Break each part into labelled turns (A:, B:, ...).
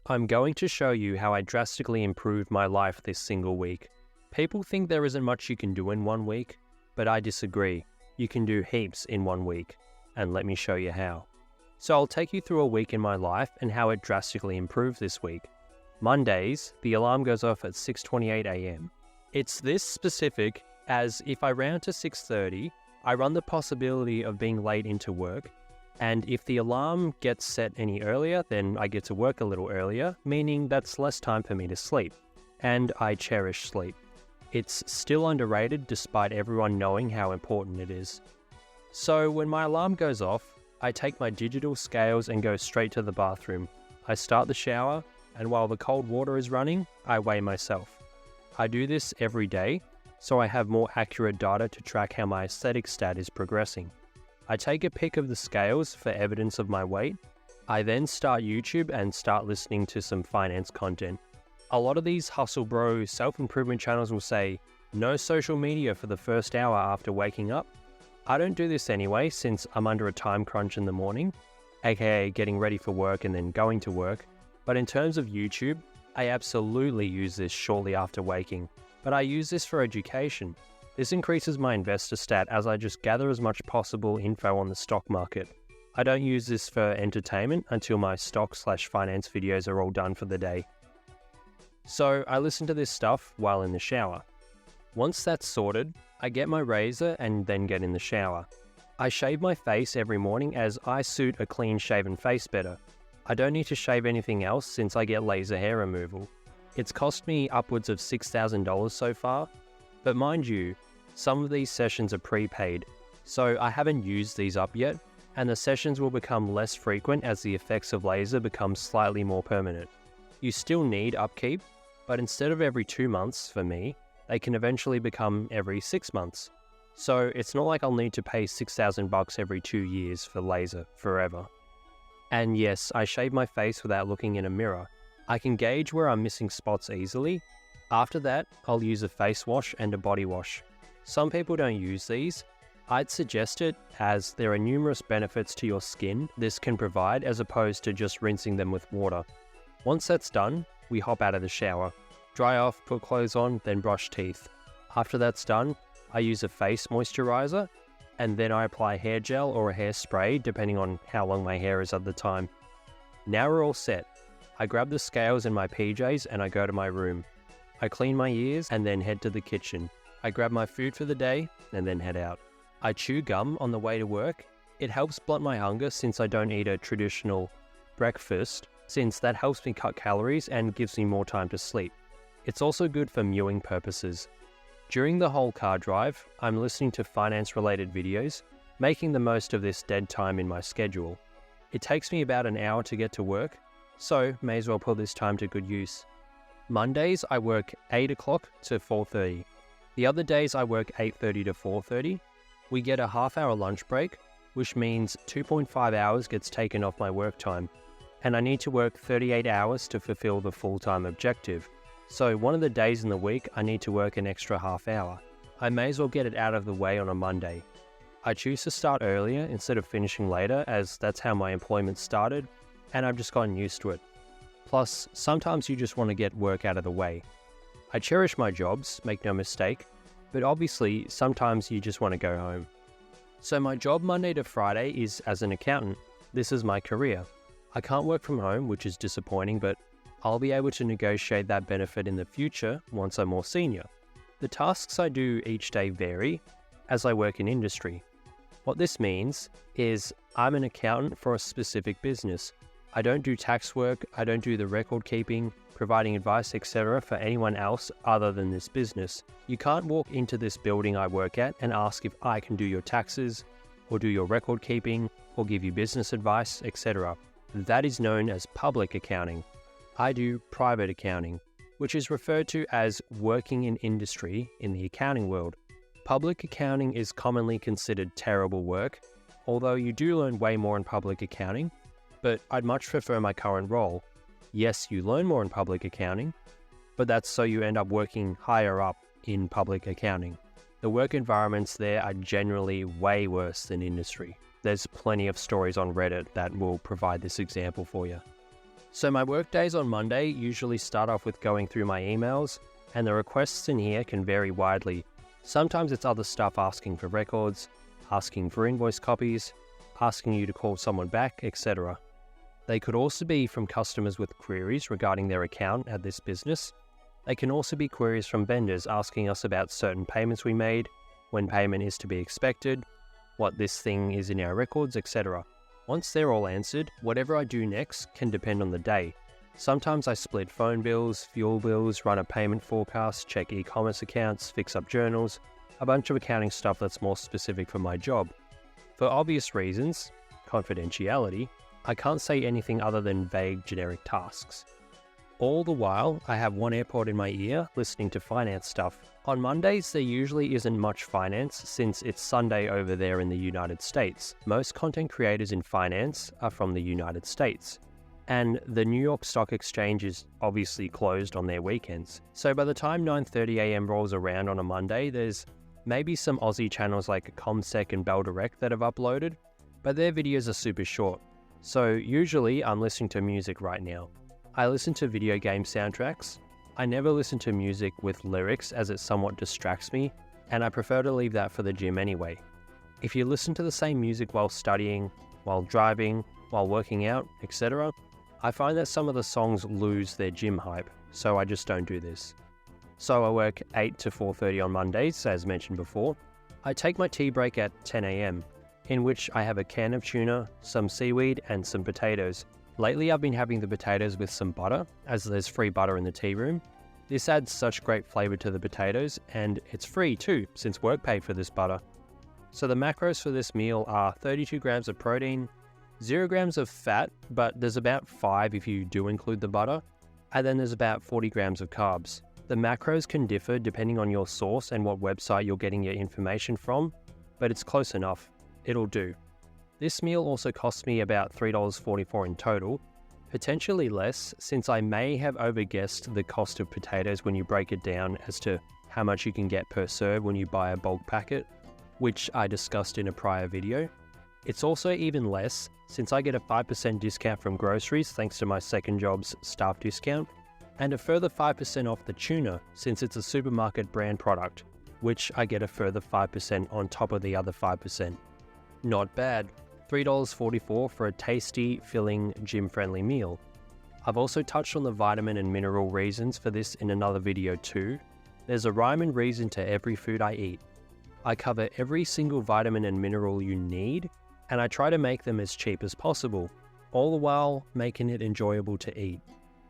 A: I'm going to show you how I drastically improved my life this single week. People think there isn't much you can do in 1 week, but I disagree. You can do heaps in 1 week, and let me show you how. So I'll take you through a week in my life and how it drastically improved this week. Mondays, the alarm goes off at 6:28 a.m. It's this specific as if I round to 6:30, I run the possibility of being late into work, and if the alarm gets set any earlier, then I get to work a little earlier, meaning that's less time for me to sleep. And I cherish sleep. It's still underrated despite everyone knowing how important it is. So when my alarm goes off, I take my digital scales and go straight to the bathroom. I start the shower, and while the cold water is running, I weigh myself. I do this every day, so I have more accurate data to track how my aesthetic stat is progressing. I take a pic of the scales for evidence of my weight. I then start YouTube and start listening to some finance content. A lot of these hustle bro self-improvement channels will say, no social media for the first hour after waking up. I don't do this anyway since I'm under a time crunch in the morning, aka getting ready for work and then going to work. But in terms of YouTube, I absolutely use this shortly after waking. But I use this for education. This increases my investor stat as I just gather as much possible info on the stock market. I don't use this for entertainment until my stock/finance videos are all done for the day. So I listen to this stuff while in the shower. Once that's sorted, I get my razor and then get in the shower. I shave my face every morning as I suit a clean shaven face better. I don't need to shave anything else since I get laser hair removal. It's cost me upwards of $6,000 so far, but mind you, some of these sessions are prepaid, so I haven't used these up yet, and the sessions will become less frequent as the effects of laser become slightly more permanent. You still need upkeep, but instead of every 2 months for me, they can eventually become every 6 months. So it's not like I'll need to pay $6,000 every 2 years for laser forever. And yes, I shave my face without looking in a mirror. I can gauge where I'm missing spots easily. After that, I'll use a face wash and a body wash. Some people don't use these. I'd suggest it as there are numerous benefits to your skin this can provide as opposed to just rinsing them with water. Once that's done, we hop out of the shower. Dry off, put clothes on, then brush teeth. After that's done, I use a face moisturizer, and then I apply hair gel or a hairspray depending on how long my hair is at the time. Now we're all set. I grab the scales in my PJs and I go to my room. I clean my ears and then head to the kitchen. I grab my food for the day and then head out. I chew gum on the way to work. It helps blunt my hunger since I don't eat a traditional breakfast, since that helps me cut calories and gives me more time to sleep. It's also good for mewing purposes. During the whole car drive, I'm listening to finance-related videos, making the most of this dead time in my schedule. It takes me about an hour to get to work, so may as well put this time to good use. Mondays, I work 8 o'clock to 4:30. The other days I work 8:30 to 4:30. We get a half-hour lunch break, which means 2.5 hours gets taken off my work time, and I need to work 38 hours to fulfill the full-time objective. So one of the days in the week I need to work an extra half hour. I may as well get it out of the way on a Monday. I choose to start earlier instead of finishing later as that's how my employment started, and I've just gotten used to it. Plus, sometimes you just want to get work out of the way. I cherish my jobs, make no mistake, but obviously sometimes you just want to go home. So my job Monday to Friday is as an accountant. This is my career. I can't work from home, which is disappointing, but I'll be able to negotiate that benefit in the future once I'm more senior. The tasks I do each day vary as I work in industry. What this means is I'm an accountant for a specific business. I don't do tax work, I don't do the record keeping, providing advice, etc. for anyone else other than this business. You can't walk into this building I work at and ask if I can do your taxes, or do your record keeping, or give you business advice, etc. That is known as public accounting. I do private accounting, which is referred to as working in industry in the accounting world. Public accounting is commonly considered terrible work, although you do learn way more in public accounting, but I'd much prefer my current role. Yes, you learn more in public accounting, but that's so you end up working higher up in public accounting. The work environments there are generally way worse than industry. There's plenty of stories on Reddit that will provide this example for you. So my work days on Monday usually start off with going through my emails, and the requests in here can vary widely. Sometimes it's other stuff asking for records, asking for invoice copies, asking you to call someone back, etc. They could also be from customers with queries regarding their account at this business. They can also be queries from vendors asking us about certain payments we made, when payment is to be expected, what this thing is in our records, etc. Once they're all answered, whatever I do next can depend on the day. Sometimes I split phone bills, fuel bills, run a payment forecast, check e-commerce accounts, fix up journals, a bunch of accounting stuff that's more specific for my job. For obvious reasons, confidentiality, I can't say anything other than vague generic tasks. All the while, I have one AirPod in my ear listening to finance stuff. On Mondays, there usually isn't much finance since it's Sunday over there in the United States. Most content creators in finance are from the United States. And the New York Stock Exchange is obviously closed on their weekends. So by the time 9:30 AM rolls around on a Monday, there's maybe some Aussie channels like ComSec and Bell Direct that have uploaded, but their videos are super short. So usually I'm listening to music right now. I listen to video game soundtracks. I never listen to music with lyrics as it somewhat distracts me, and I prefer to leave that for the gym anyway. If you listen to the same music while studying, while driving, while working out, etc., I find that some of the songs lose their gym hype, so I just don't do this. So I work 8 to 4:30 on Mondays, as mentioned before. I take my tea break at 10 AM, in which I have a can of tuna, some seaweed, and some potatoes. Lately I've been having the potatoes with some butter, as there's free butter in the tea room. This adds such great flavour to the potatoes, and it's free too, since work paid for this butter. So the macros for this meal are 32 grams of protein, 0 grams of fat, but there's about 5 if you do include the butter, and then there's about 40 grams of carbs. The macros can differ depending on your source and what website you're getting your information from, but it's close enough. It'll do. This meal also cost me about $3.44 in total, potentially less since I may have overguessed the cost of potatoes when you break it down as to how much you can get per serve when you buy a bulk packet, which I discussed in a prior video. It's also even less since I get a 5% discount from groceries thanks to my second job's staff discount, and a further 5% off the tuna since it's a supermarket brand product, which I get a further 5% on top of the other 5%. Not bad. $3.44 for a tasty, filling, gym-friendly meal. I've also touched on the vitamin and mineral reasons for this in another video too. There's a rhyme and reason to every food I eat. I cover every single vitamin and mineral you need, and I try to make them as cheap as possible, all the while making it enjoyable to eat.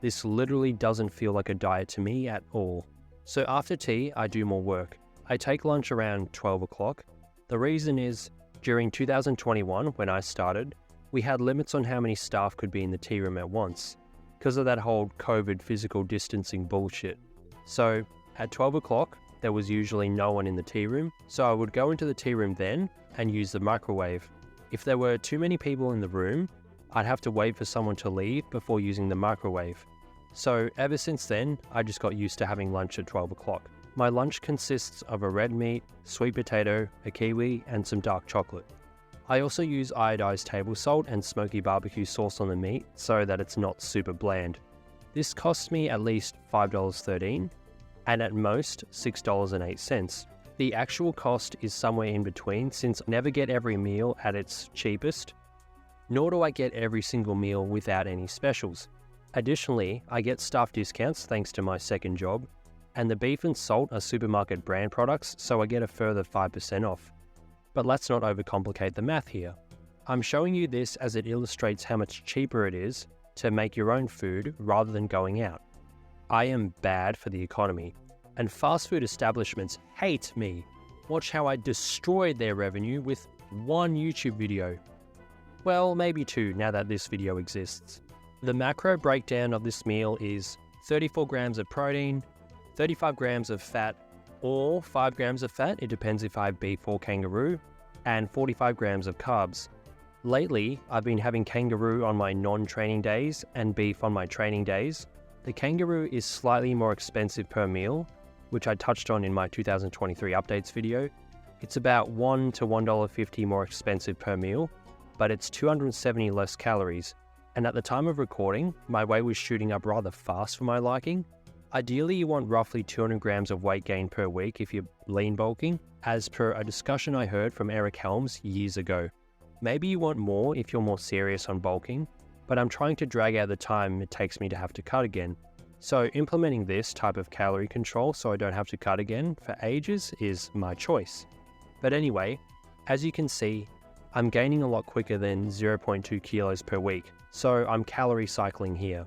A: This literally doesn't feel like a diet to me at all. So after tea, I do more work. I take lunch around 12 o'clock. The reason is, during 2021, when I started, we had limits on how many staff could be in the tea room at once, because of that whole COVID physical distancing bullshit. So at 12 o'clock, there was usually no one in the tea room, so I would go into the tea room then and use the microwave. If there were too many people in the room, I'd have to wait for someone to leave before using the microwave. So ever since then, I just got used to having lunch at 12 o'clock. My lunch consists of a red meat, sweet potato, a kiwi, and some dark chocolate. I also use iodized table salt and smoky barbecue sauce on the meat so that it's not super bland. This costs me at least $5.13 and at most $6.08. The actual cost is somewhere in between since I never get every meal at its cheapest, nor do I get every single meal without any specials. Additionally, I get staff discounts thanks to my second job, and the beef and salt are supermarket brand products, so I get a further 5% off. But let's not overcomplicate the math here. I'm showing you this as it illustrates how much cheaper it is to make your own food rather than going out. I am bad for the economy, and fast food establishments hate me. Watch how I destroyed their revenue with one YouTube video. Well, maybe two now that this video exists. The macro breakdown of this meal is 34 grams of protein, 35 grams of fat, or 5 grams of fat, it depends if I have beef or kangaroo, and 45 grams of carbs. Lately, I've been having kangaroo on my non-training days and beef on my training days. The kangaroo is slightly more expensive per meal, which I touched on in my 2023 updates video. It's about $1 to $1.50 more expensive per meal, but it's 270 less calories, and at the time of recording, my weight was shooting up rather fast for my liking. Ideally, you want roughly 200 grams of weight gain per week if you're lean bulking, as per a discussion I heard from Eric Helms years ago. Maybe you want more if you're more serious on bulking, but I'm trying to drag out the time it takes me to have to cut again. So implementing this type of calorie control so I don't have to cut again for ages is my choice. But anyway, as you can see, I'm gaining a lot quicker than 0.2 kilos per week, so I'm calorie cycling here.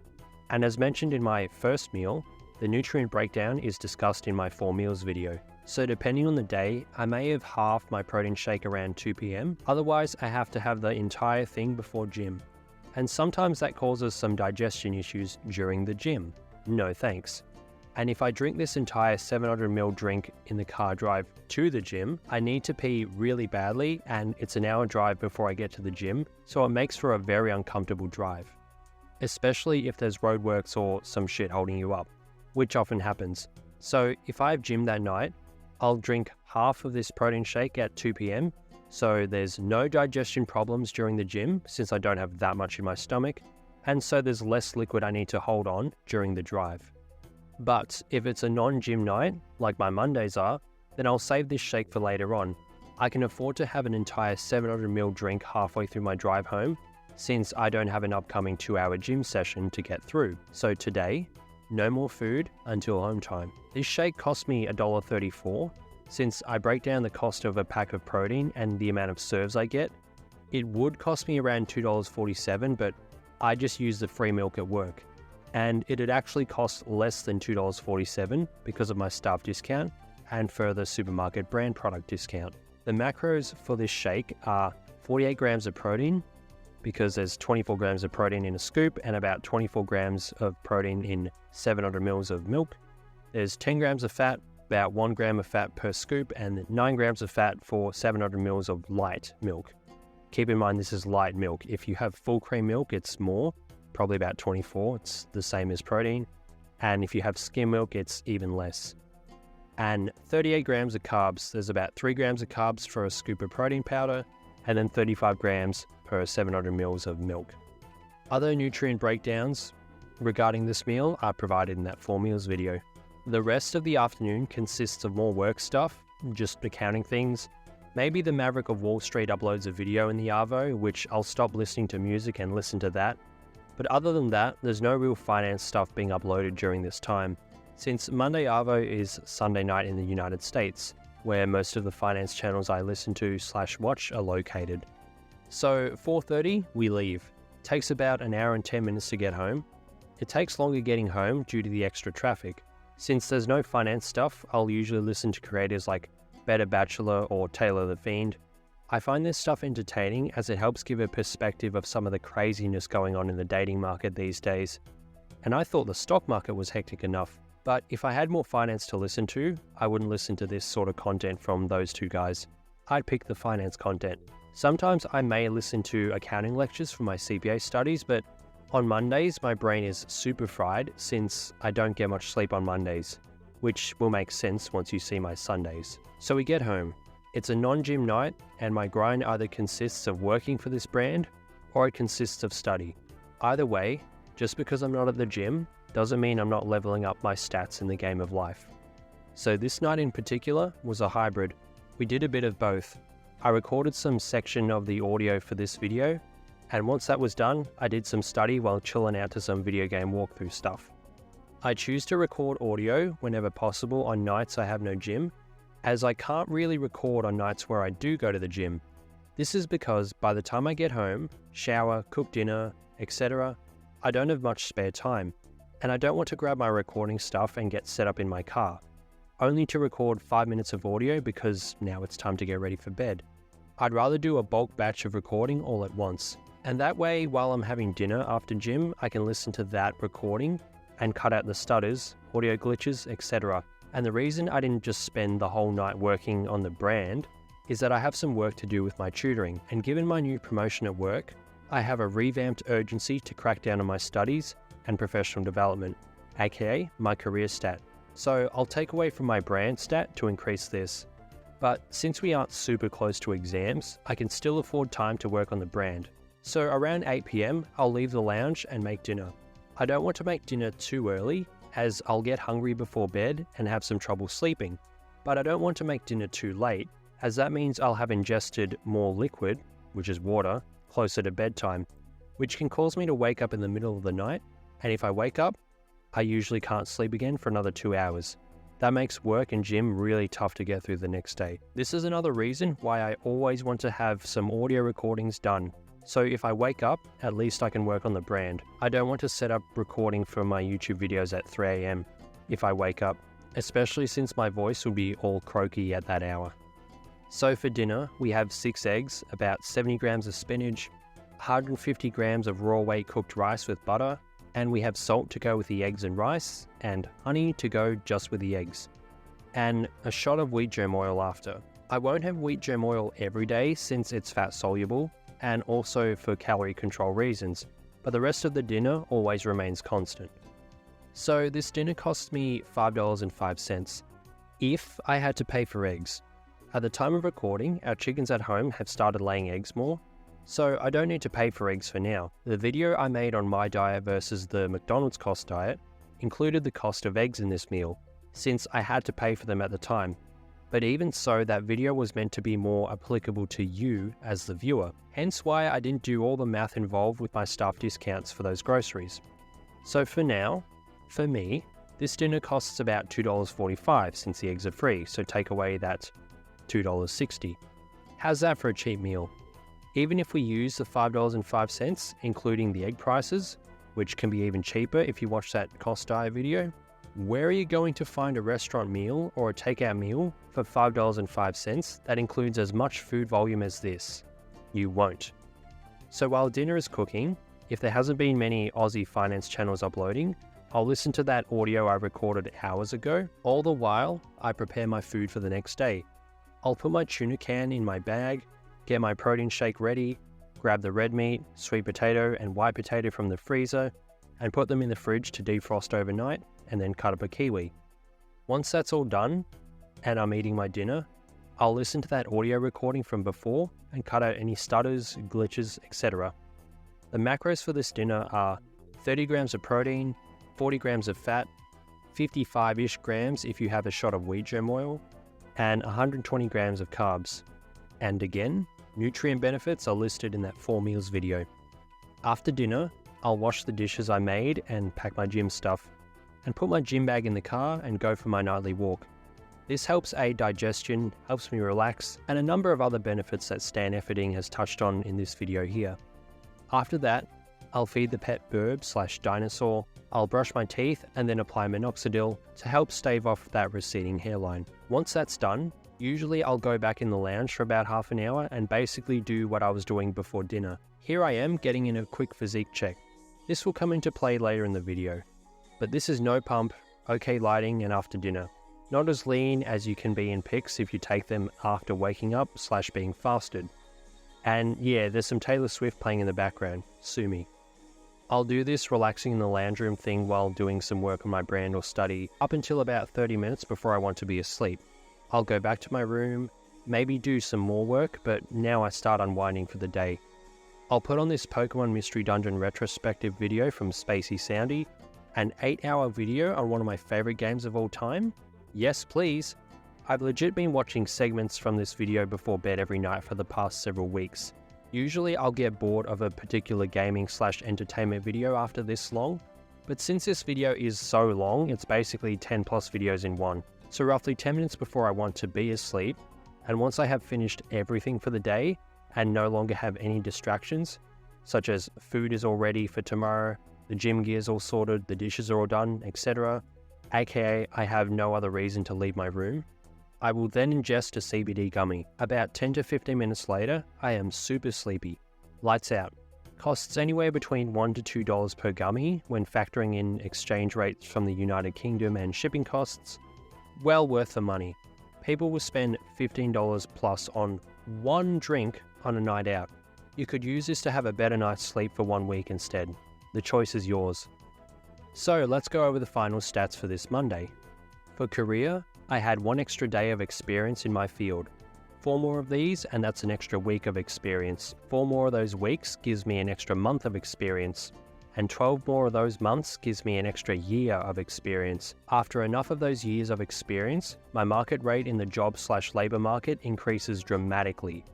A: And as mentioned in my first meal, the nutrient breakdown is discussed in my 4 meals video. So depending on the day, I may have halved my protein shake around 2 p.m. Otherwise, I have to have the entire thing before gym. And sometimes that causes some digestion issues during the gym. No thanks. And if I drink this entire 700ml drink in the car drive to the gym, I need to pee really badly, and it's an hour drive before I get to the gym, so it makes for a very uncomfortable drive. Especially if there's roadworks or some shit holding you up, which often happens. So if I have gym that night, I'll drink half of this protein shake at 2 p.m, so there's no digestion problems during the gym since I don't have that much in my stomach, and so there's less liquid I need to hold on during the drive. But if it's a non-gym night, like my Mondays are, then I'll save this shake for later on. I can afford to have an entire 700ml drink halfway through my drive home, since I don't have an upcoming 2-hour gym session to get through. So today, no more food until home time. This shake cost me $1.34. Since I break down the cost of a pack of protein and the amount of serves I get, it would cost me around $2.47, but I just use the free milk at work. And it'd actually cost less than $2.47 because of my staff discount and further supermarket brand product discount. The macros for this shake are 48 grams of protein, because there's 24 grams of protein in a scoop and about 24 grams of protein in 700 mils of milk. There's 10 grams of fat, about 1 gram of fat per scoop, and 9 grams of fat for 700 mils of light milk. Keep in mind this is light milk. If you have full cream milk, it's more, probably about 24. It's the same as protein. And if you have skim milk, it's even less. And 38 grams of carbs. There's about 3 grams of carbs for a scoop of protein powder, and then 35 grams per 700 mils of milk. Other nutrient breakdowns regarding this meal are provided in that 4 meals video. The rest of the afternoon consists of more work stuff, just accounting things. Maybe the Maverick of Wall Street uploads a video in the Arvo, which I'll stop listening to music and listen to that. But other than that, there's no real finance stuff being uploaded during this time, since Monday Arvo is Sunday night in the United States, where most of the finance channels I listen to / watch are located. So 4:30, we leave. Takes about an hour and 10 minutes to get home. It takes longer getting home due to the extra traffic. Since there's no finance stuff, I'll usually listen to creators like Better Bachelor or Taylor the Fiend. I find this stuff entertaining as it helps give a perspective of some of the craziness going on in the dating market these days. And I thought the stock market was hectic enough, but if I had more finance to listen to, I wouldn't listen to this sort of content from those two guys. I'd pick the finance content. Sometimes I may listen to accounting lectures for my CPA studies, but on Mondays my brain is super fried since I don't get much sleep on Mondays, which will make sense once you see my Sundays. So we get home. It's a non-gym night, and my grind either consists of working for this brand or it consists of study. Either way, just because I'm not at the gym doesn't mean I'm not leveling up my stats in the game of life. So this night in particular was a hybrid. We did a bit of both. I recorded some section of the audio for this video, and once that was done, I did some study while chilling out to some video game walkthrough stuff. I choose to record audio whenever possible on nights I have no gym, as I can't really record on nights where I do go to the gym. This is because by the time I get home, shower, cook dinner, etc., I don't have much spare time, and I don't want to grab my recording stuff and get set up in my car, only to record 5 minutes of audio because now it's time to get ready for bed. I'd rather do a bulk batch of recording all at once, and that way while I'm having dinner after gym, I can listen to that recording and cut out the stutters, audio glitches, etc. And the reason I didn't just spend the whole night working on the brand is that I have some work to do with my tutoring, and given my new promotion at work, I have a revamped urgency to crack down on my studies and professional development, aka my career stat. So I'll take away from my brand stat to increase this. But since we aren't super close to exams, I can still afford time to work on the brand. So around 8 PM, I'll leave the lounge and make dinner. I don't want to make dinner too early, as I'll get hungry before bed and have some trouble sleeping. But I don't want to make dinner too late, as that means I'll have ingested more liquid, which is water, closer to bedtime, which can cause me to wake up in the middle of the night, and if I wake up, I usually can't sleep again for another 2 hours. That makes work and gym really tough to get through the next day. This is another reason why I always want to have some audio recordings done. So if I wake up, at least I can work on the brand. I don't want to set up recording for my YouTube videos at 3 AM if I wake up, especially since my voice will be all croaky at that hour. So for dinner, we have 6 eggs, about 70 grams of spinach, 150 grams of raw weight cooked rice with butter, and we have salt to go with the eggs and rice, and honey to go just with the eggs, and a shot of wheat germ oil after. I won't have wheat germ oil every day since it's fat soluble, and also for calorie control reasons, but the rest of the dinner always remains constant. So this dinner cost me $5.05 if I had to pay for eggs. At the time of recording, our chickens at home have started laying eggs more, so I don't need to pay for eggs for now. The video I made on my diet versus the McDonald's cost diet included the cost of eggs in this meal, since I had to pay for them at the time. But even so, that video was meant to be more applicable to you as the viewer, hence why I didn't do all the math involved with my staff discounts for those groceries. So for now, for me, this dinner costs about $2.45 since the eggs are free, so take away that $2.60. How's that for a cheap meal? Even if we use the $5.05, including the egg prices, which can be even cheaper if you watch that cost diet video, where are you going to find a restaurant meal or a takeout meal for $5.05 that includes as much food volume as this? You won't. So while dinner is cooking, if there hasn't been many Aussie finance channels uploading, I'll listen to that audio I recorded hours ago. All the while, I prepare my food for the next day. I'll put my tuna can in my bag, get my protein shake ready, grab the red meat, sweet potato and white potato from the freezer, and put them in the fridge to defrost overnight, and then cut up a kiwi. Once that's all done, and I'm eating my dinner, I'll listen to that audio recording from before and cut out any stutters, glitches, etc. The macros for this dinner are 30 grams of protein, 40 grams of fat, 55-ish grams if you have a shot of wheat germ oil, and 120 grams of carbs. And again, nutrient benefits are listed in that 4 meals video. After dinner, I'll wash the dishes I made and pack my gym stuff, and put my gym bag in the car and go for my nightly walk. This helps aid digestion, helps me relax, and a number of other benefits that Stan Efferding has touched on in this video here. After that, I'll feed the pet bird/dinosaur, I'll brush my teeth and then apply minoxidil to help stave off that receding hairline. Once that's done, usually I'll go back in the lounge for about half an hour and basically do what I was doing before dinner. Here I am getting in a quick physique check. This will come into play later in the video. But this is no pump, okay lighting and after dinner. Not as lean as you can be in pics if you take them after waking up / being fasted. And yeah, there's some Taylor Swift playing in the background, sue me. I'll do this relaxing in the lounge room thing while doing some work on my brand or study up until about 30 minutes before I want to be asleep. I'll go back to my room, maybe do some more work, but now I start unwinding for the day. I'll put on this Pokemon Mystery Dungeon retrospective video from Spacey Soundy, an 8-hour video on one of my favorite games of all time. Yes, please. I've legit been watching segments from this video before bed every night for the past several weeks. Usually I'll get bored of a particular gaming / entertainment video after this long, but since this video is so long, it's basically 10 plus videos in one. So roughly 10 minutes before I want to be asleep, and once I have finished everything for the day and no longer have any distractions, such as food is all ready for tomorrow, the gym gear's all sorted, the dishes are all done, etc., aka I have no other reason to leave my room, I will then ingest a CBD gummy. About 10 to 15 minutes later, I am super sleepy. Lights out. Costs anywhere between $1 to $2 per gummy when factoring in exchange rates from the United Kingdom and shipping costs. Well worth the money. People will spend $15 plus on one drink on a night out. You could use this to have a better night's sleep for 1 week instead. The choice is yours. So let's go over the final stats for this Monday. For career, I had 1 extra day of experience in my field. 4 more of these and that's an extra week of experience. 4 more of those weeks gives me an extra month of experience. And 12 more of those months gives me an extra year of experience. After enough of those years of experience, my market rate in the job/labor market increases dramatically,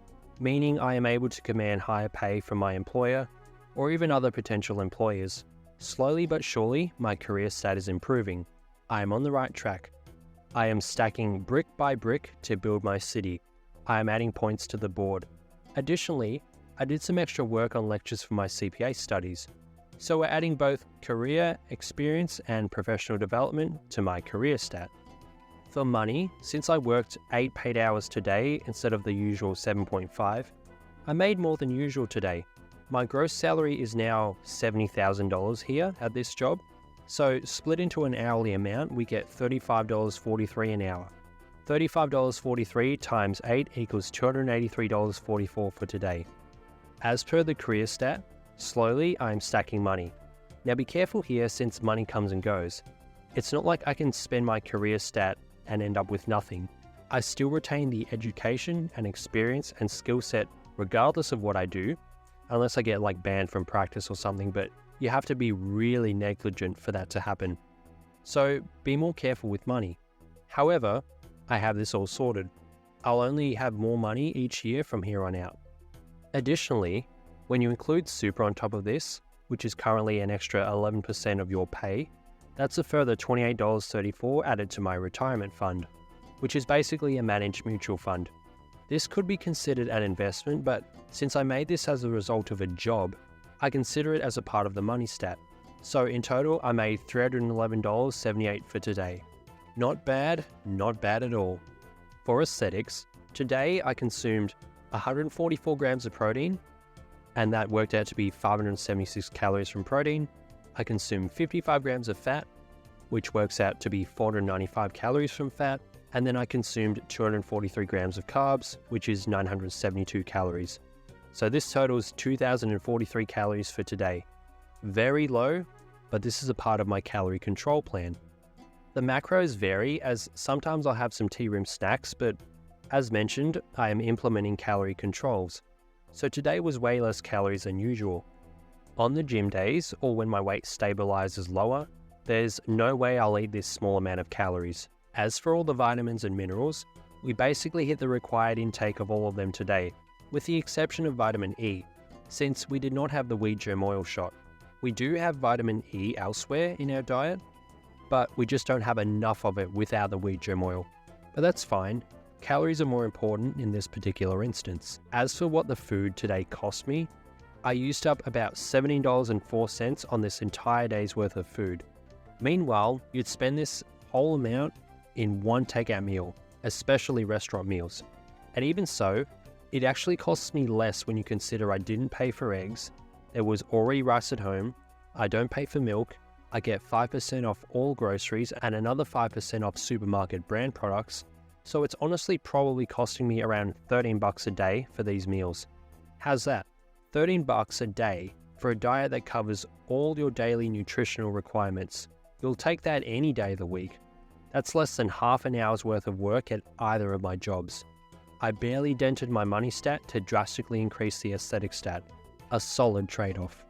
A: meaning I am able to command higher pay from my employer or even other potential employers. Slowly but surely, my career stat is improving. I am on the right track. I am stacking brick by brick to build my city. I am adding points to the board. Additionally, I did some extra work on lectures for my CPA studies. So we're adding both career experience and professional development to my career stat. For money, since I worked 8 paid hours today instead of the usual 7.5, I made more than usual today. My gross salary is now $70,000 here at this job. So split into an hourly amount, we get $35.43 an hour. $35.43 times 8 equals $283.44 for today. As per the career stat, slowly I'm stacking money. Now be careful here since money comes and goes. It's not like I can spend my career stat and end up with nothing. I still retain the education and experience and skill set regardless of what I do, unless I get like banned from practice or something, but you have to be really negligent for that to happen. So be more careful with money. However, I have this all sorted. I'll only have more money each year from here on out. Additionally, when you include super on top of this, which is currently an extra 11% of your pay, that's a further $28.34 added to my retirement fund, which is basically a managed mutual fund. This could be considered an investment, but since I made this as a result of a job, I consider it as a part of the money stat. So in total, I made $311.78 for today. Not bad at all. For aesthetics, today I consumed 144 grams of protein, and that worked out to be 576 calories from protein. I consumed 55 grams of fat, which works out to be 495 calories from fat, and then I consumed 243 grams of carbs, which is 972 calories. So this totals 2,043 calories for today. Very low, but this is a part of my calorie control plan. The macros vary as sometimes I'll have some tea room snacks, but as mentioned, I am implementing calorie controls. So today was way less calories than usual. On the gym days, or when my weight stabilizes lower, there's no way I'll eat this small amount of calories. As for all the vitamins and minerals, we basically hit the required intake of all of them today, with the exception of vitamin E, since we did not have the wheat germ oil shot. We do have vitamin E elsewhere in our diet, but we just don't have enough of it without the wheat germ oil. But that's fine. Calories are more important in this particular instance. As for what the food today cost me, I used up about $17.04 on this entire day's worth of food. Meanwhile, you'd spend this whole amount in one takeout meal, especially restaurant meals. And even so, it actually costs me less when you consider I didn't pay for eggs, there was already rice at home, I don't pay for milk, I get 5% off all groceries and another 5% off supermarket brand products, so it's honestly probably costing me around $13 a day for these meals. How's that? $13 a day for a diet that covers all your daily nutritional requirements. You'll take that any day of the week. That's less than half an hour's worth of work at either of my jobs. I barely dented my money stat to drastically increase the aesthetic stat. A solid trade-off.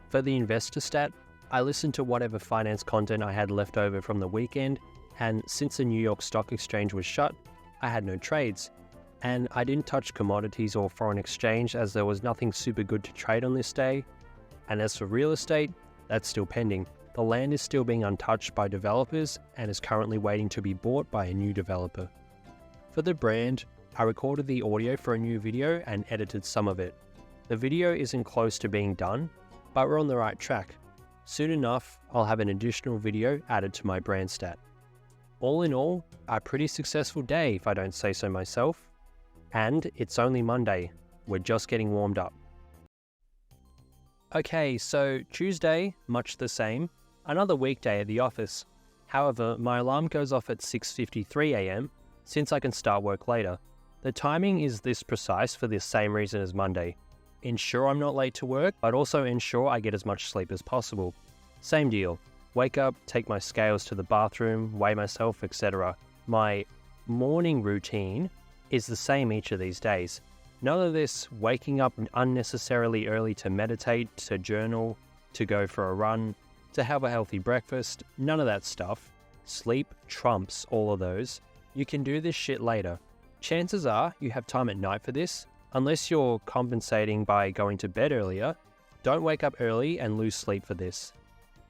A: For the investor stat, I listened to whatever finance content I had left over from the weekend, and since the New York Stock Exchange was shut, I had no trades. And I didn't touch commodities or foreign exchange as there was nothing super good to trade on this day. And as for real estate, that's still pending. The land is still being untouched by developers and is currently waiting to be bought by a new developer. For the brand, I recorded the audio for a new video and edited some of it. The video isn't close to being done, but we're on the right track. Soon enough, I'll have an additional video added to my brand stat. All in all, a pretty successful day if I don't say so myself. And it's only Monday. We're just getting warmed up. Okay, so Tuesday, much the same. Another weekday at the office. However, my alarm goes off at 6:53 AM since I can start work later. The timing is this precise for the same reason as Monday. Ensure I'm not late to work, but also ensure I get as much sleep as possible. Same deal. Wake up, take my scales to the bathroom, weigh myself, etc. My morning routine is the same each of these days. None of this waking up unnecessarily early to meditate, to journal, to go for a run, to have a healthy breakfast, none of that stuff. Sleep trumps all of those. You can do this shit later. Chances are you have time at night for this, unless you're compensating by going to bed earlier. Don't wake up early and lose sleep for this.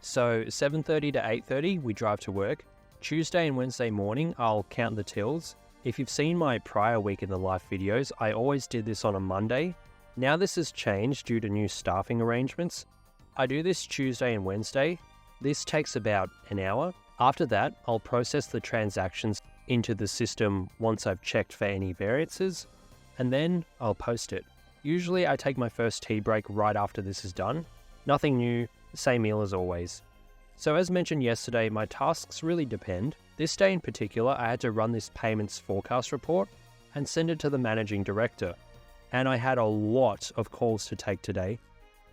A: So 7:30 to 8:30 we drive to work. Tuesday and Wednesday morning I'll count the tills. If you've seen my prior week in the life videos, I always did this on a Monday. Now this has changed due to new staffing arrangements. I do this Tuesday and Wednesday. This takes about an hour. After that, I'll process the transactions into the system once I've checked for any variances, and then I'll post it. Usually I take my first tea break right after this is done. Nothing new, same meal as always. So as mentioned yesterday, my tasks really depend. This day in particular, I had to run this payments forecast report and send it to the managing director. And I had a lot of calls to take today,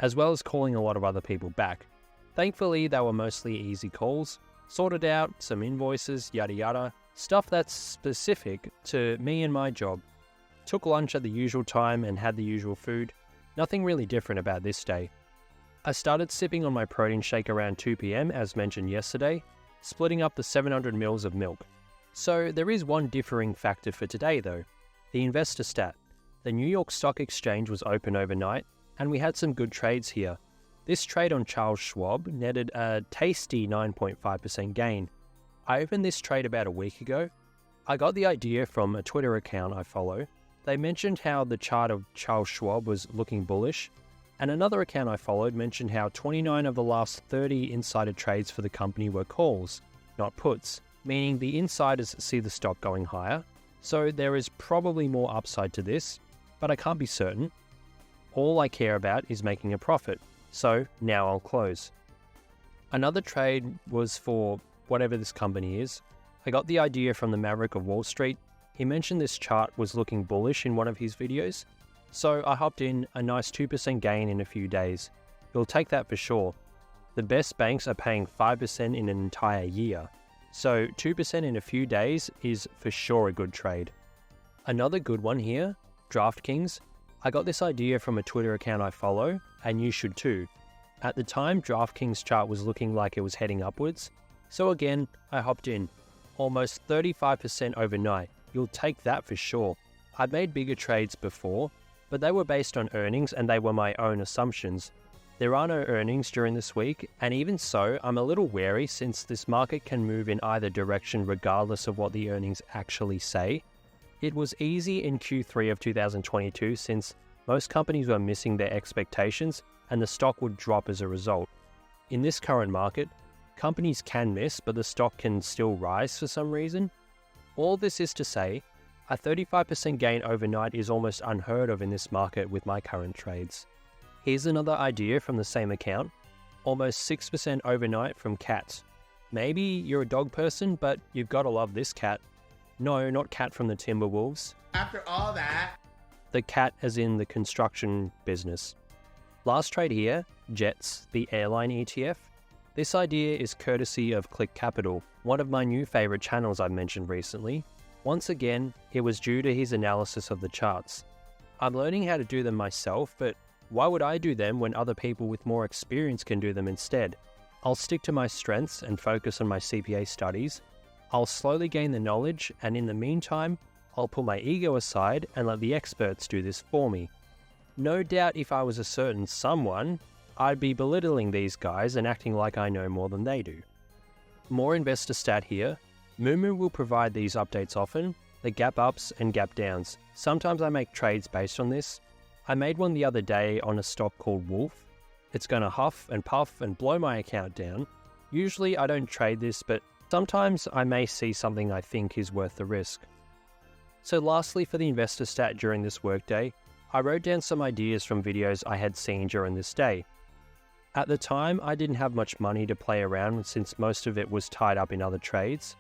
A: as well as calling a lot of other people back. Thankfully, they were mostly easy calls, sorted out, some invoices, yada yada, stuff that's specific to me and my job. Took lunch at the usual time and had the usual food. Nothing really different about this day. I started sipping on my protein shake around 2 p.m. as mentioned yesterday, splitting up the 700 mils of milk. So there is one differing factor for today though, the investor stat. The New York Stock Exchange was open overnight and we had some good trades here. This trade on Charles Schwab netted a tasty 9.5% gain. I opened this trade about a week ago. I got the idea from a Twitter account I follow. They mentioned how the chart of Charles Schwab was looking bullish, and another account I followed mentioned how 29 of the last 30 insider trades for the company were calls, not puts, meaning the insiders see the stock going higher. So there is probably more upside to this, but I can't be certain. All I care about is making a profit, so now I'll close. Another trade was for whatever this company is. I got the idea from the Maverick of Wall Street. He mentioned this chart was looking bullish in one of his videos, so I hopped in, a nice 2% gain in a few days. You'll take that for sure. The best banks are paying 5% in an entire year, so 2% in a few days is for sure a good trade. Another good one here, DraftKings. I got this idea from a Twitter account I follow, and you should too. At the time, DraftKings chart was looking like it was heading upwards, so again, I hopped in. Almost 35% overnight. You'll take that for sure. I've made bigger trades before, but they were based on earnings and they were my own assumptions. There are no earnings during this week, and even so, I'm a little wary since this market can move in either direction regardless of what the earnings actually say. It was easy in Q3 of 2022 since most companies were missing their expectations and the stock would drop as a result. In this current market, companies can miss, but the stock can still rise for some reason. All this is to say, a 35% gain overnight is almost unheard of in this market with my current trades. Here's another idea from the same account, almost 6% overnight from cats. Maybe you're a dog person, but you've got to love this cat. No, not Cat from the Timberwolves.
B: After all that,
A: the cat as in the construction business. Last trade here, Jets, the airline ETF. This idea is courtesy of Click Capital, one of my new favorite channels I've mentioned recently. Once again, it was due to his analysis of the charts. I'm learning how to do them myself, but why would I do them when other people with more experience can do them instead? I'll stick to my strengths and focus on my CPA studies. I'll slowly gain the knowledge, and in the meantime, I'll put my ego aside and let the experts do this for me. No doubt if I was a certain someone, I'd be belittling these guys and acting like I know more than they do. More investor stat here. MooMoo will provide these updates often, the gap ups and gap downs. Sometimes I make trades based on this. I made one the other day on a stock called Wolf. It's gonna huff and puff and blow my account down. Usually I don't trade this, but sometimes I may see something I think is worth the risk. So lastly, for the investor stat during this workday, I wrote down some ideas from videos I had seen during this day. At the time, I didn't have much money to play around with since most of it was tied up in other trades,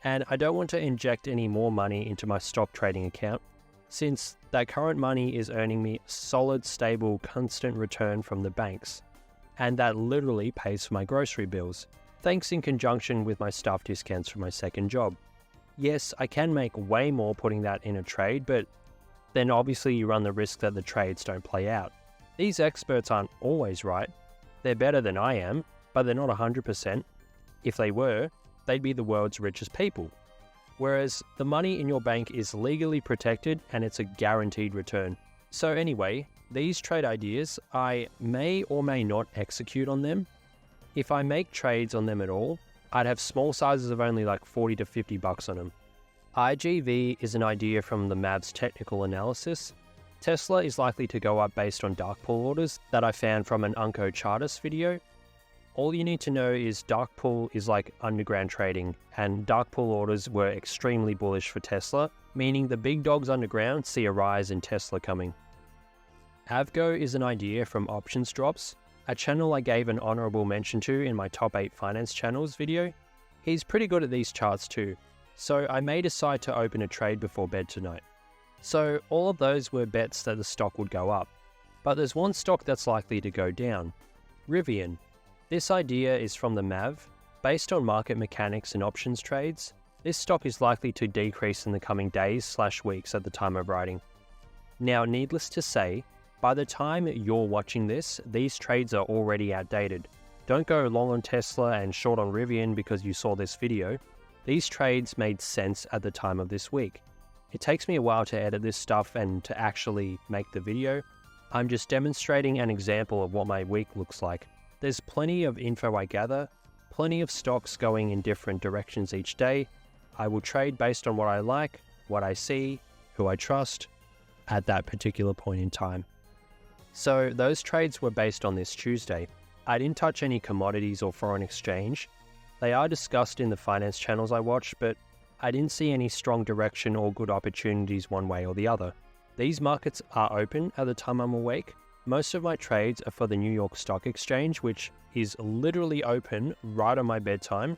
A: and I don't want to inject any more money into my stock trading account since that current money is earning me a solid, stable, constant return from the banks, and that literally pays for my grocery bills, thanks in conjunction with my staff discounts from my second job. Yes, I can make way more putting that in a trade, but then obviously you run the risk that the trades don't play out. These experts aren't always right. They're better than I am, but they're not 100%. If they were, they'd be the world's richest people. Whereas the money in your bank is legally protected and it's a guaranteed return. So anyway, these trade ideas, I may or may not execute on them. If I make trades on them at all, I'd have small sizes of only like 40 to 50 bucks on them. IGV is an idea from the MAV's technical analysis. Tesla is likely to go up based on dark pool orders that I found from an Unco Chartist video. All you need to know is dark pool is like underground trading, and dark pool orders were extremely bullish for Tesla, meaning the big dogs underground see a rise in Tesla coming. Avgo is an idea from Options Drops, a channel I gave an honorable mention to in my top 8 finance channels video. He's pretty good at these charts too, so I may decide to open a trade before bed tonight. So all of those were bets that the stock would go up, but there's one stock that's likely to go down, Rivian. This idea is from the MAV. Based on market mechanics and options trades, this stock is likely to decrease in the coming days/weeks at the time of writing. Now, needless to say, by the time you're watching this, these trades are already outdated. Don't go long on Tesla and short on Rivian because you saw this video. These trades made sense at the time of this week. It takes me a while to edit this stuff and to actually make the video. I'm just demonstrating an example of what my week looks like. There's plenty of info I gather, plenty of stocks going in different directions each day. I will trade based on what I like, what I see, who I trust, at that particular point in time. So those trades were based on this Tuesday. I didn't touch any commodities or foreign exchange. They are discussed in the finance channels I watch, but I didn't see any strong direction or good opportunities one way or the other. These markets are open at the time I'm awake. Most of my trades are for the New York Stock Exchange, which is literally open right on my bedtime,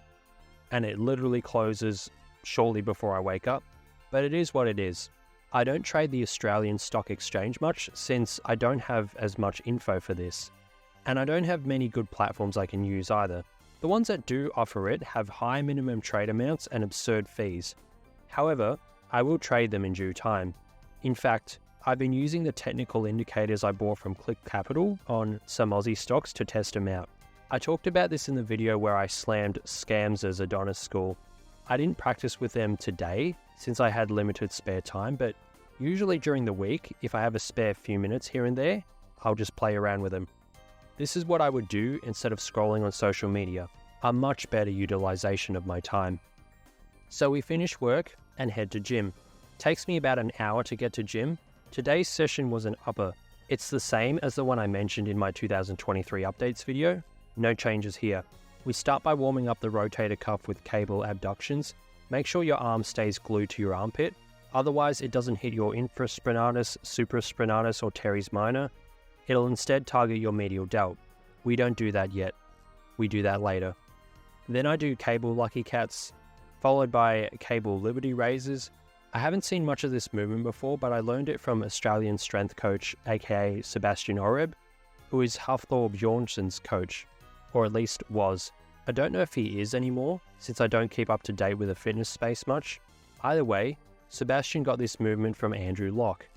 A: and it literally closes shortly before I wake up. But it is what it is. I don't trade the Australian Stock Exchange much since I don't have as much info for this. And I don't have many good platforms I can use either. The ones that do offer it have high minimum trade amounts and absurd fees. However, I will trade them in due time. In fact, I've been using the technical indicators I bought from Click Capital on some Aussie stocks to test them out. I talked about this in the video where I slammed Scams as Adonis School. I didn't practice with them today since I had limited spare time, but usually during the week, if I have a spare few minutes here and there, I'll just play around with them. This is what I would do instead of scrolling on social media, a much better utilization of my time. So we finish work and head to gym. Takes me about an hour to get to gym. Today's session was an upper. It's the same as the one I mentioned in my 2023 updates video. No changes here. We start by warming up the rotator cuff with cable abductions. Make sure your arm stays glued to your armpit. Otherwise, it doesn't hit your infraspinatus, supraspinatus, or teres minor. It'll instead target your medial delt. We don't do that yet. We do that later. Then I do cable lucky cats, followed by cable liberty raises. I haven't seen much of this movement before, but I learned it from Australian strength coach, aka Sebastian Oreb, who is Hafthor Bjornsson's coach, or at least was. I don't know if he is anymore, since I don't keep up to date with the fitness space much. Either way, Sebastian got this movement from Andrew Locke.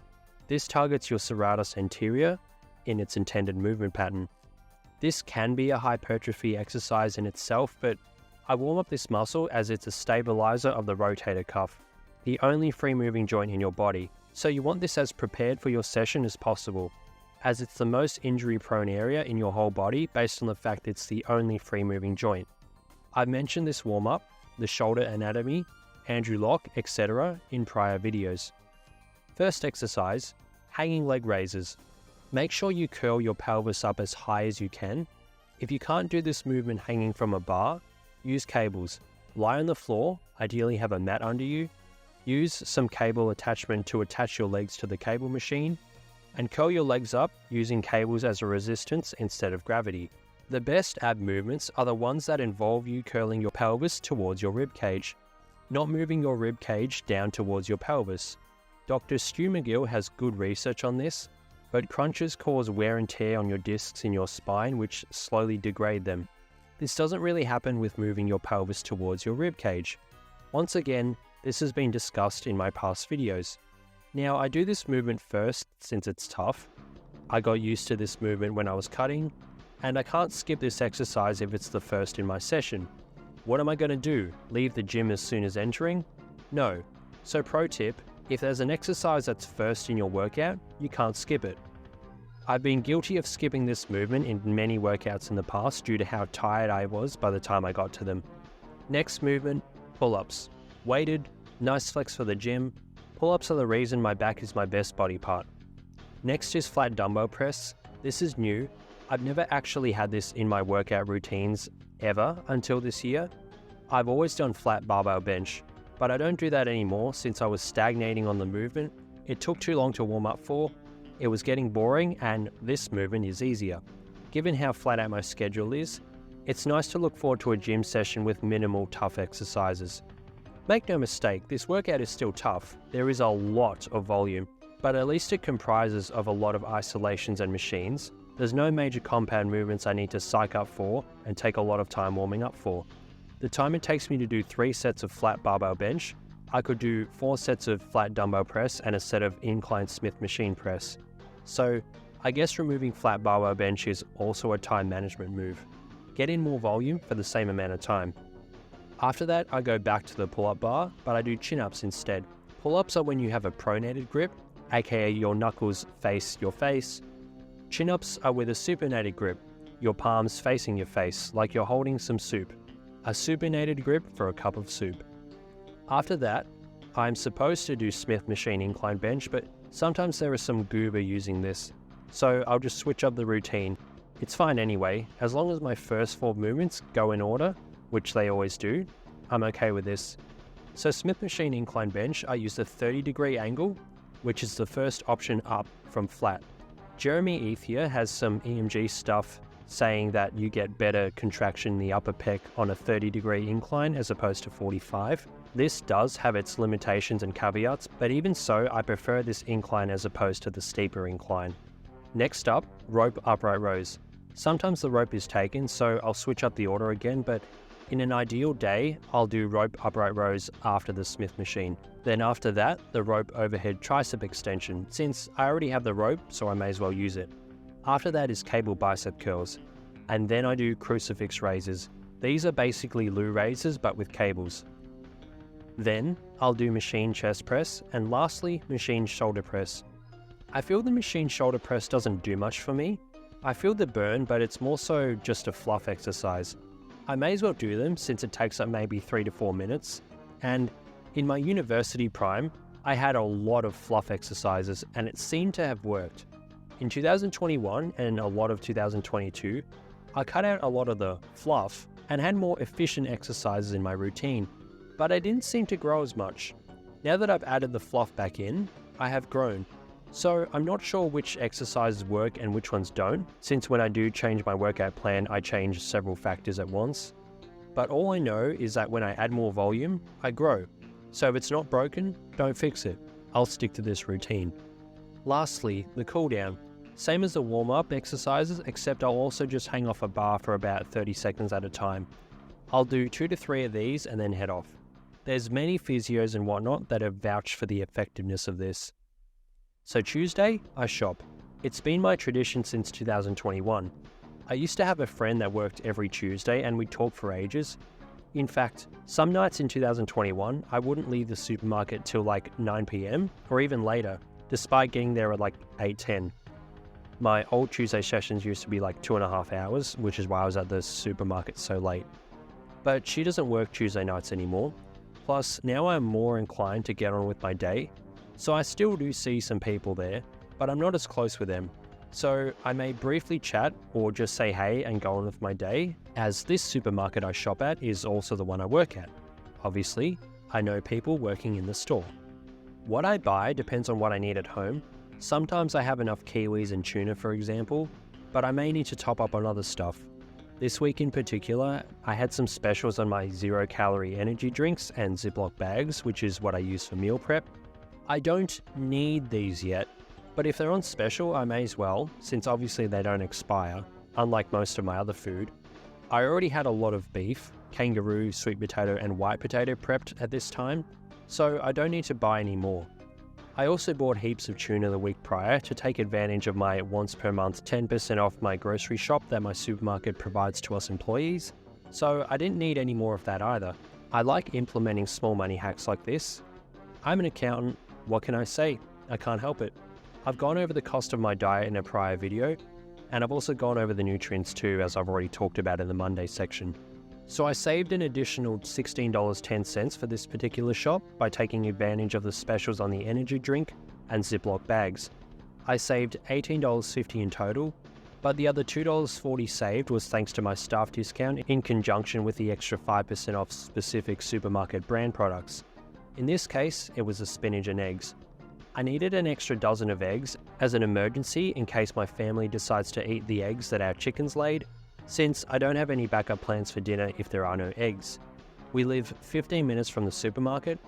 A: This targets your serratus anterior in its intended movement pattern. This can be a hypertrophy exercise in itself, but I warm up this muscle as it's a stabilizer of the rotator cuff, the only free moving joint in your body, so you want this as prepared for your session as possible, as it's the most injury prone area in your whole body based on the fact it's the only free moving joint. I've mentioned this warm up, the shoulder anatomy, Andrew Locke, etc. in prior videos. First exercise, hanging leg raises. Make sure you curl your pelvis up as high as you can. If you can't do this movement hanging from a bar, use cables. Lie on the floor, ideally have a mat under you. Use some cable attachment to attach your legs to the cable machine, and curl your legs up using cables as a resistance instead of gravity. The best ab movements are the ones that involve you curling your pelvis towards your rib cage, not moving your rib cage down towards your pelvis. Dr. Stu McGill has good research on this, but crunches cause wear and tear on your discs in your spine, which slowly degrade them. This doesn't really happen with moving your pelvis towards your rib cage. Once again, This has been discussed in my past videos. Now, I do this movement first since it's tough. I got used to this movement when I was cutting, and I can't skip this exercise if it's the first in my session. What am I going to do? Leave the gym as soon as entering? No. So pro tip, if there's an exercise that's first in your workout, you can't skip it. I've been guilty of skipping this movement in many workouts in the past due to how tired I was by the time I got to them. Next movement, pull-ups. Weighted, nice flex for the gym. Pull-ups are the reason my back is my best body part. Next is flat dumbbell press. This is new. I've never actually had this in my workout routines ever until this year. I've always done flat barbell bench, but I don't do that anymore since I was stagnating on the movement. It took too long to warm up for, it was getting boring, and this movement is easier. Given how flat out my schedule is, it's nice to look forward to a gym session with minimal tough exercises. Make no mistake, this workout is still tough. There is a lot of volume, but at least it comprises of a lot of isolations and machines. There's no major compound movements I need to psych up for and take a lot of time warming up for. The time it takes me to do 3 sets of flat barbell bench, I could do 4 sets of flat dumbbell press and a set of incline Smith machine press. So I guess removing flat barbell bench is also a time management move. Get in more volume for the same amount of time. After that, I go back to the pull-up bar, but I do chin-ups instead. Pull-ups are when you have a pronated grip, aka your knuckles face your face. Chin-ups are with a supinated grip, your palms facing your face, like you're holding some soup. A supinated grip for a cup of soup. After that, I'm supposed to do Smith machine incline bench, but sometimes there is some goober using this, so I'll just switch up the routine. It's fine anyway, as long as my first 4 movements go in order, which they always do, I'm okay with this. So Smith machine incline bench, I use the 30-degree angle, which is the first option up from flat. Jeremy Ethier has some EMG stuff saying that you get better contraction in the upper pec on a 30-degree incline as opposed to 45. This does have its limitations and caveats, but even so, I prefer this incline as opposed to the steeper incline. Next up, rope upright rows. Sometimes the rope is taken, so I'll switch up the order again, but in an ideal day, I'll do rope upright rows after the Smith machine. Then after that, the rope overhead tricep extension, since I already have the rope, so I may as well use it. After that is cable bicep curls, and then I do crucifix raises. These are basically loo raises but with cables. Then I'll do machine chest press, and lastly, machine shoulder press. I feel the machine shoulder press doesn't do much for me. I feel the burn, but it's more so just a fluff exercise. I may as well do them since it takes up maybe 3 to 4 minutes, and in my university prime, I had a lot of fluff exercises and it seemed to have worked. In 2021 and a lot of 2022, I cut out a lot of the fluff and had more efficient exercises in my routine, but I didn't seem to grow as much. Now that I've added the fluff back in, I have grown. So I'm not sure which exercises work and which ones don't, since when I do change my workout plan, I change several factors at once. But all I know is that when I add more volume, I grow. So if it's not broken, don't fix it. I'll stick to this routine. Lastly, the cool down. Same as the warm-up exercises, except I'll also just hang off a bar for about 30 seconds at a time. I'll do 2 to 3 of these and then head off. There's many physios and whatnot that have vouched for the effectiveness of this. So Tuesday, I shop. It's been my tradition since 2021. I used to have a friend that worked every Tuesday and we'd talk for ages. In fact, some nights in 2021, I wouldn't leave the supermarket till like 9 PM or even later, despite getting there at like 8:10. My old Tuesday sessions used to be like 2.5 hours, which is why I was at the supermarket so late. But she doesn't work Tuesday nights anymore. Plus, now I'm more inclined to get on with my day. So I still do see some people there, but I'm not as close with them. So I may briefly chat or just say hey and go on with my day, as this supermarket I shop at is also the one I work at. Obviously, I know people working in the store. What I buy depends on what I need at home. Sometimes I have enough kiwis and tuna, for example, but I may need to top up on other stuff. This week in particular, I had some specials on my 0-calorie energy drinks and Ziploc bags, which is what I use for meal prep. I don't need these yet, but if they're on special, I may as well, since obviously they don't expire, unlike most of my other food. I already had a lot of beef, kangaroo, sweet potato and white potato prepped at this time, so I don't need to buy any more. I also bought heaps of tuna the week prior to take advantage of my once per month 10% off my grocery shop that my supermarket provides to us employees, so I didn't need any more of that either. I like implementing small money hacks like this. I'm an accountant, what can I say? I can't help it. I've gone over the cost of my diet in a prior video, and I've also gone over the nutrients too, as I've already talked about in the Monday section. So I saved an additional $16.10 for this particular shop by taking advantage of the specials on the energy drink and Ziploc bags. I saved $18.50 in total, but the other $2.40 saved was thanks to my staff discount in conjunction with the extra 5% off specific supermarket brand products. In this case, it was the spinach and eggs. I needed an extra dozen of eggs as an emergency in case my family decides to eat the eggs that our chickens laid, since I don't have any backup plans for dinner if there are no eggs. We live 15 minutes from the supermarket.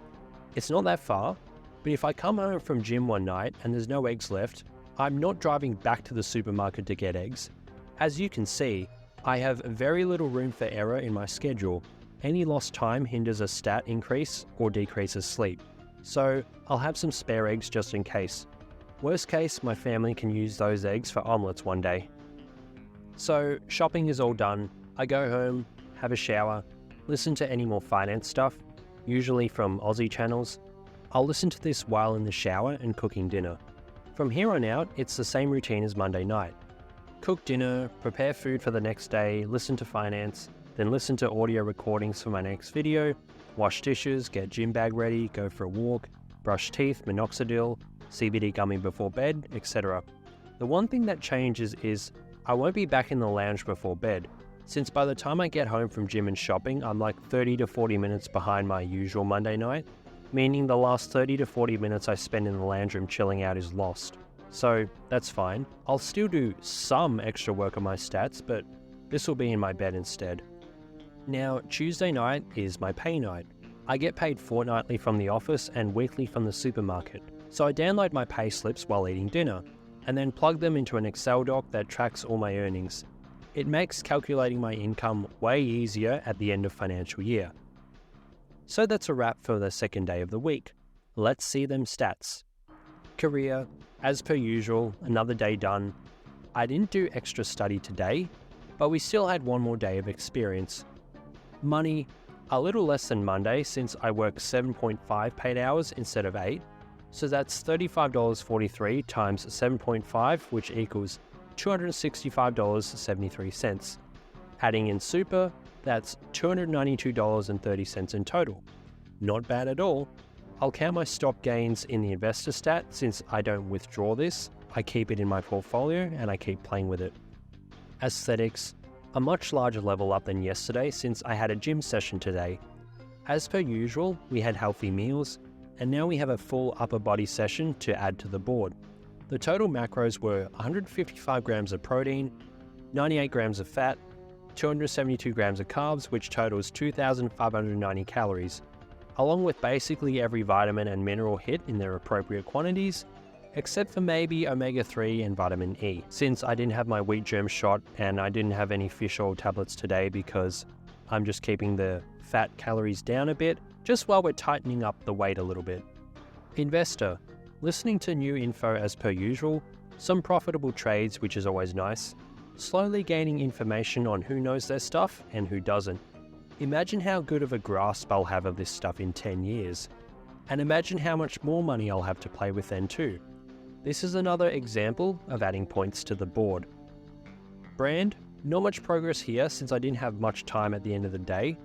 A: It's not that far, but if I come home from gym one night and there's no eggs left, I'm not driving back to the supermarket to get eggs. As you can see, I have very little room for error in my schedule. Any lost time hinders a stat increase or decreases sleep. So I'll have some spare eggs just in case. Worst case, my family can use those eggs for omelets one day. So shopping is all done. I go home, have a shower, listen to any more finance stuff, usually from Aussie channels. I'll listen to this while in the shower and cooking dinner. From here on out, it's the same routine as Monday night. Cook dinner, prepare food for the next day, listen to finance, then listen to audio recordings for my next video, wash dishes, get gym bag ready, go for a walk, brush teeth, minoxidil, CBD gummy before bed, etc. The one thing that changes is I won't be back in the lounge before bed, since by the time I get home from gym and shopping, I'm like 30 to 40 minutes behind my usual Monday night, meaning the last 30 to 40 minutes I spend in the lounge room chilling out is lost. So that's fine. I'll still do some extra work on my stats, but this will be in my bed instead. Now, Tuesday night is my pay night. I get paid fortnightly from the office and weekly from the supermarket, so I download my pay slips while eating dinner, and then plug them into an Excel doc that tracks all my earnings. It makes calculating my income way easier at the end of financial year. So that's a wrap for the second day of the week. Let's see them stats. Career, as per usual, another day done. I didn't do extra study today, but we still had one more day of experience. Money, a little less than Monday since I work 7.5 paid hours instead of 8. So that's $35.43 times 7.5, which equals $265.73. Adding in super, that's $292.30 in total. Not bad at all. I'll count my stock gains in the investor stat since I don't withdraw this. I keep it in my portfolio and I keep playing with it. Aesthetics, a much larger level up than yesterday since I had a gym session today. As per usual, we had healthy meals, and now we have a full upper body session to add to the board. The total macros were 155 grams of protein, 98 grams of fat, 272 grams of carbs, which totals 2,590 calories, along with basically every vitamin and mineral hit in their appropriate quantities, except for maybe omega-3 and vitamin E, since I didn't have my wheat germ shot and I didn't have any fish oil tablets today because I'm just keeping the fat calories down a bit, just while we're tightening up the weight a little bit. Investor, listening to new info as per usual, some profitable trades, which is always nice, slowly gaining information on who knows their stuff and who doesn't. Imagine how good of a grasp I'll have of this stuff in 10 years. And imagine how much more money I'll have to play with then too. This is another example of adding points to the board. Brand, not much progress here since I didn't have much time at the end of the day,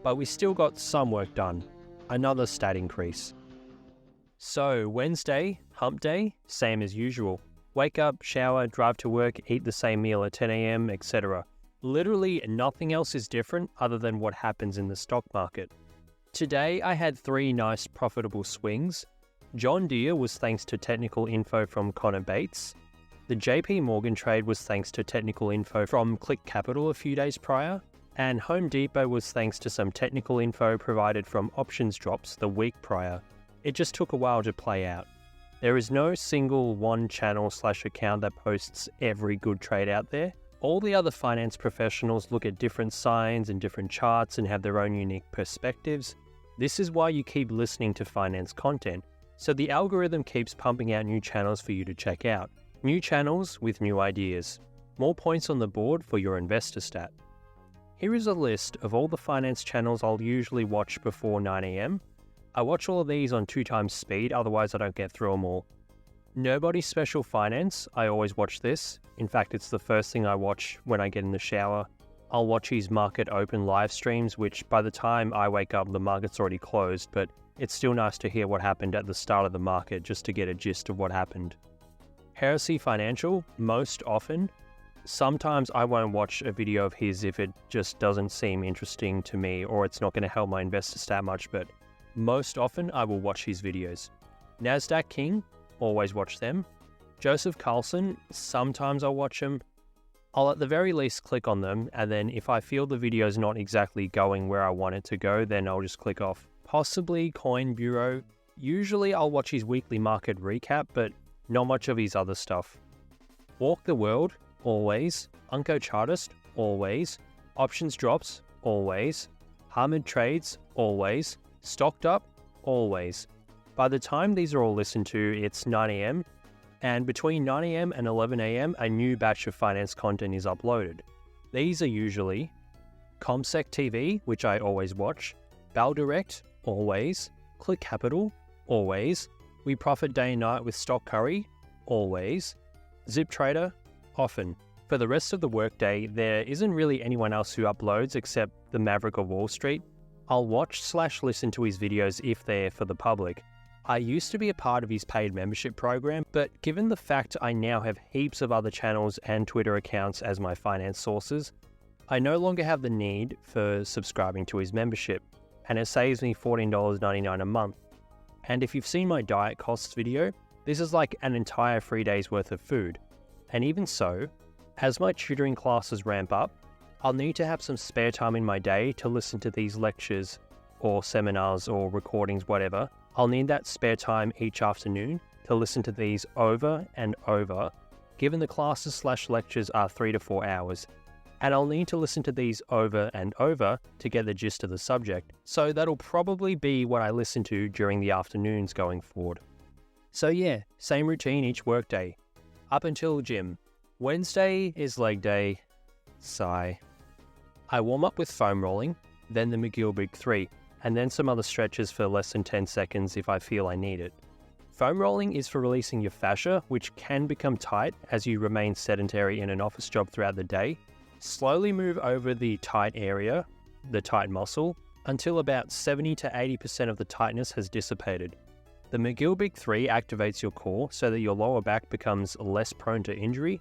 A: but we still got some work done. Another stat increase. So Wednesday, hump day, same as usual. Wake up, shower, drive to work, eat the same meal at 10 a.m, etc. Literally nothing else is different other than what happens in the stock market. Today I had 3 nice profitable swings. John Deere was thanks to technical info from Connor Bates. The JP Morgan trade was thanks to technical info from Click Capital a few days prior. And Home Depot was thanks to some technical info provided from options drops the week prior. It just took a while to play out. There is no single one channel/account that posts every good trade out there. All the other finance professionals look at different signs and different charts and have their own unique perspectives. This is why you keep listening to finance content, so the algorithm keeps pumping out new channels for you to check out. New channels with new ideas. More points on the board for your investor stat. Here is a list of all the finance channels I'll usually watch before 9 AM. I watch all of these on 2x speed, otherwise I don't get through them all. Nobody's Special Finance, I always watch this. In fact, it's the first thing I watch when I get in the shower. I'll watch his market open live streams, which by the time I wake up, the market's already closed, but it's still nice to hear what happened at the start of the market just to get a gist of what happened. Heresy Financial, most often. Sometimes I won't watch a video of his if it just doesn't seem interesting to me or it's not going to help my investor stat much, but most often I will watch his videos. NASDAQ King, always watch them. Joseph Carlson, sometimes I'll watch him. I'll at the very least click on them, and then if I feel the video is not exactly going where I want it to go, then I'll just click off. Possibly Coin Bureau. Usually I'll watch his weekly market recap, but not much of his other stuff. Walk the World, always. Unco Chartist, always. Options Drops, always. Hamid Trades, always. Stocked Up, always. By the time these are all listened to, it's 9 AM, and between 9 AM and 11 AM, a new batch of finance content is uploaded. These are usually ComSec TV, which I always watch, Bell Direct, always, Click Capital, always, We Profit Day and Night with Stock Curry, always, Zip Trader, often. For the rest of the workday, there isn't really anyone else who uploads except the Maverick of Wall Street. I'll watch/listen to his videos if they're for the public. I used to be a part of his paid membership program, but given the fact I now have heaps of other channels and Twitter accounts as my finance sources, I no longer have the need for subscribing to his membership, and it saves me $14.99 a month. And if you've seen my diet costs video, this is like an entire 3 days worth of food. And even so, as my tutoring classes ramp up, I'll need to have some spare time in my day to listen to these lectures or seminars or recordings, whatever. I'll need that spare time each afternoon to listen to these over and over, given the classes/lectures are 3 to 4 hours. And I'll need to listen to these over and over to get the gist of the subject. So that'll probably be what I listen to during the afternoons going forward. So yeah, same routine each workday, up until gym. Wednesday is leg day. Sigh. I warm up with foam rolling, then the McGill Big 3, and then some other stretches for less than 10 seconds if I feel I need it. Foam rolling is for releasing your fascia, which can become tight as you remain sedentary in an office job throughout the day. Slowly move over the tight area, the tight muscle, until about 70 to 80% of the tightness has dissipated. The McGill Big 3 activates your core so that your lower back becomes less prone to injury.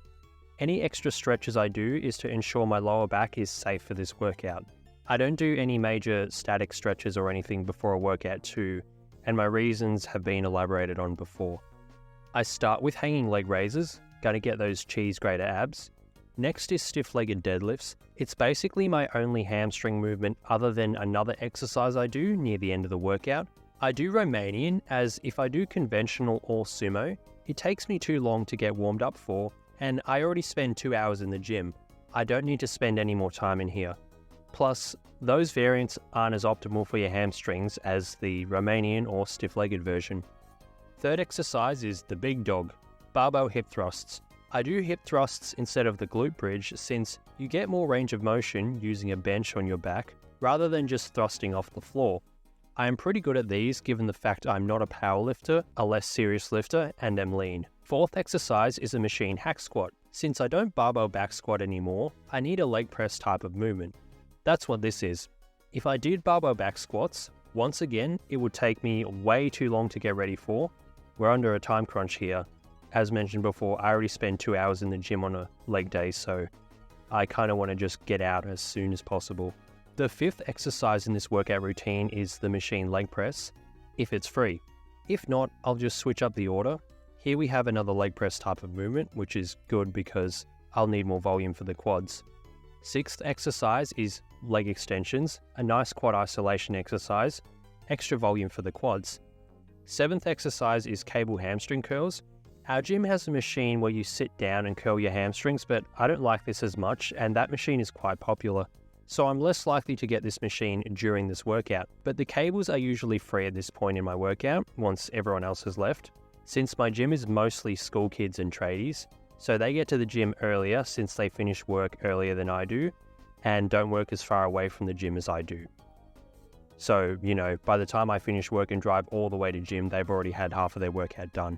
A: Any extra stretches I do is to ensure my lower back is safe for this workout. I don't do any major static stretches or anything before a workout too, and my reasons have been elaborated on before. I start with hanging leg raises, gonna get those cheese grater abs. Next is stiff-legged deadlifts. It's basically my only hamstring movement other than another exercise I do near the end of the workout. I do Romanian, as if I do conventional or sumo, it takes me too long to get warmed up for, and I already spend 2 hours in the gym. I don't need to spend any more time in here. Plus, those variants aren't as optimal for your hamstrings as the Romanian or stiff-legged version. Third exercise is the big dog, barbell hip thrusts. I do hip thrusts instead of the glute bridge since you get more range of motion using a bench on your back rather than just thrusting off the floor. I am pretty good at these given the fact I'm not a powerlifter, a less serious lifter, and am lean. Fourth exercise is a machine hack squat. Since I don't barbell back squat anymore, I need a leg press type of movement. That's what this is. If I did barbell back squats, once again, it would take me way too long to get ready for. We're under a time crunch here. As mentioned before, I already spend 2 hours in the gym on a leg day, so I kind of want to just get out as soon as possible. The fifth exercise in this workout routine is the machine leg press, if it's free. If not, I'll just switch up the order. Here we have another leg press type of movement, which is good because I'll need more volume for the quads. Sixth exercise is leg extensions, a nice quad isolation exercise, extra volume for the quads. Seventh exercise is cable hamstring curls. Our gym has a machine where you sit down and curl your hamstrings, but I don't like this as much, and that machine is quite popular. so I'm less likely to get this machine during this workout. But the cables are usually free at this point in my workout, once everyone else has left. Since my gym is mostly school kids and tradies, so they get to the gym earlier since they finish work earlier than I do, and don't work as far away from the gym as I do. So, by the time I finish work and drive all the way to gym, they've already had half of their workout done.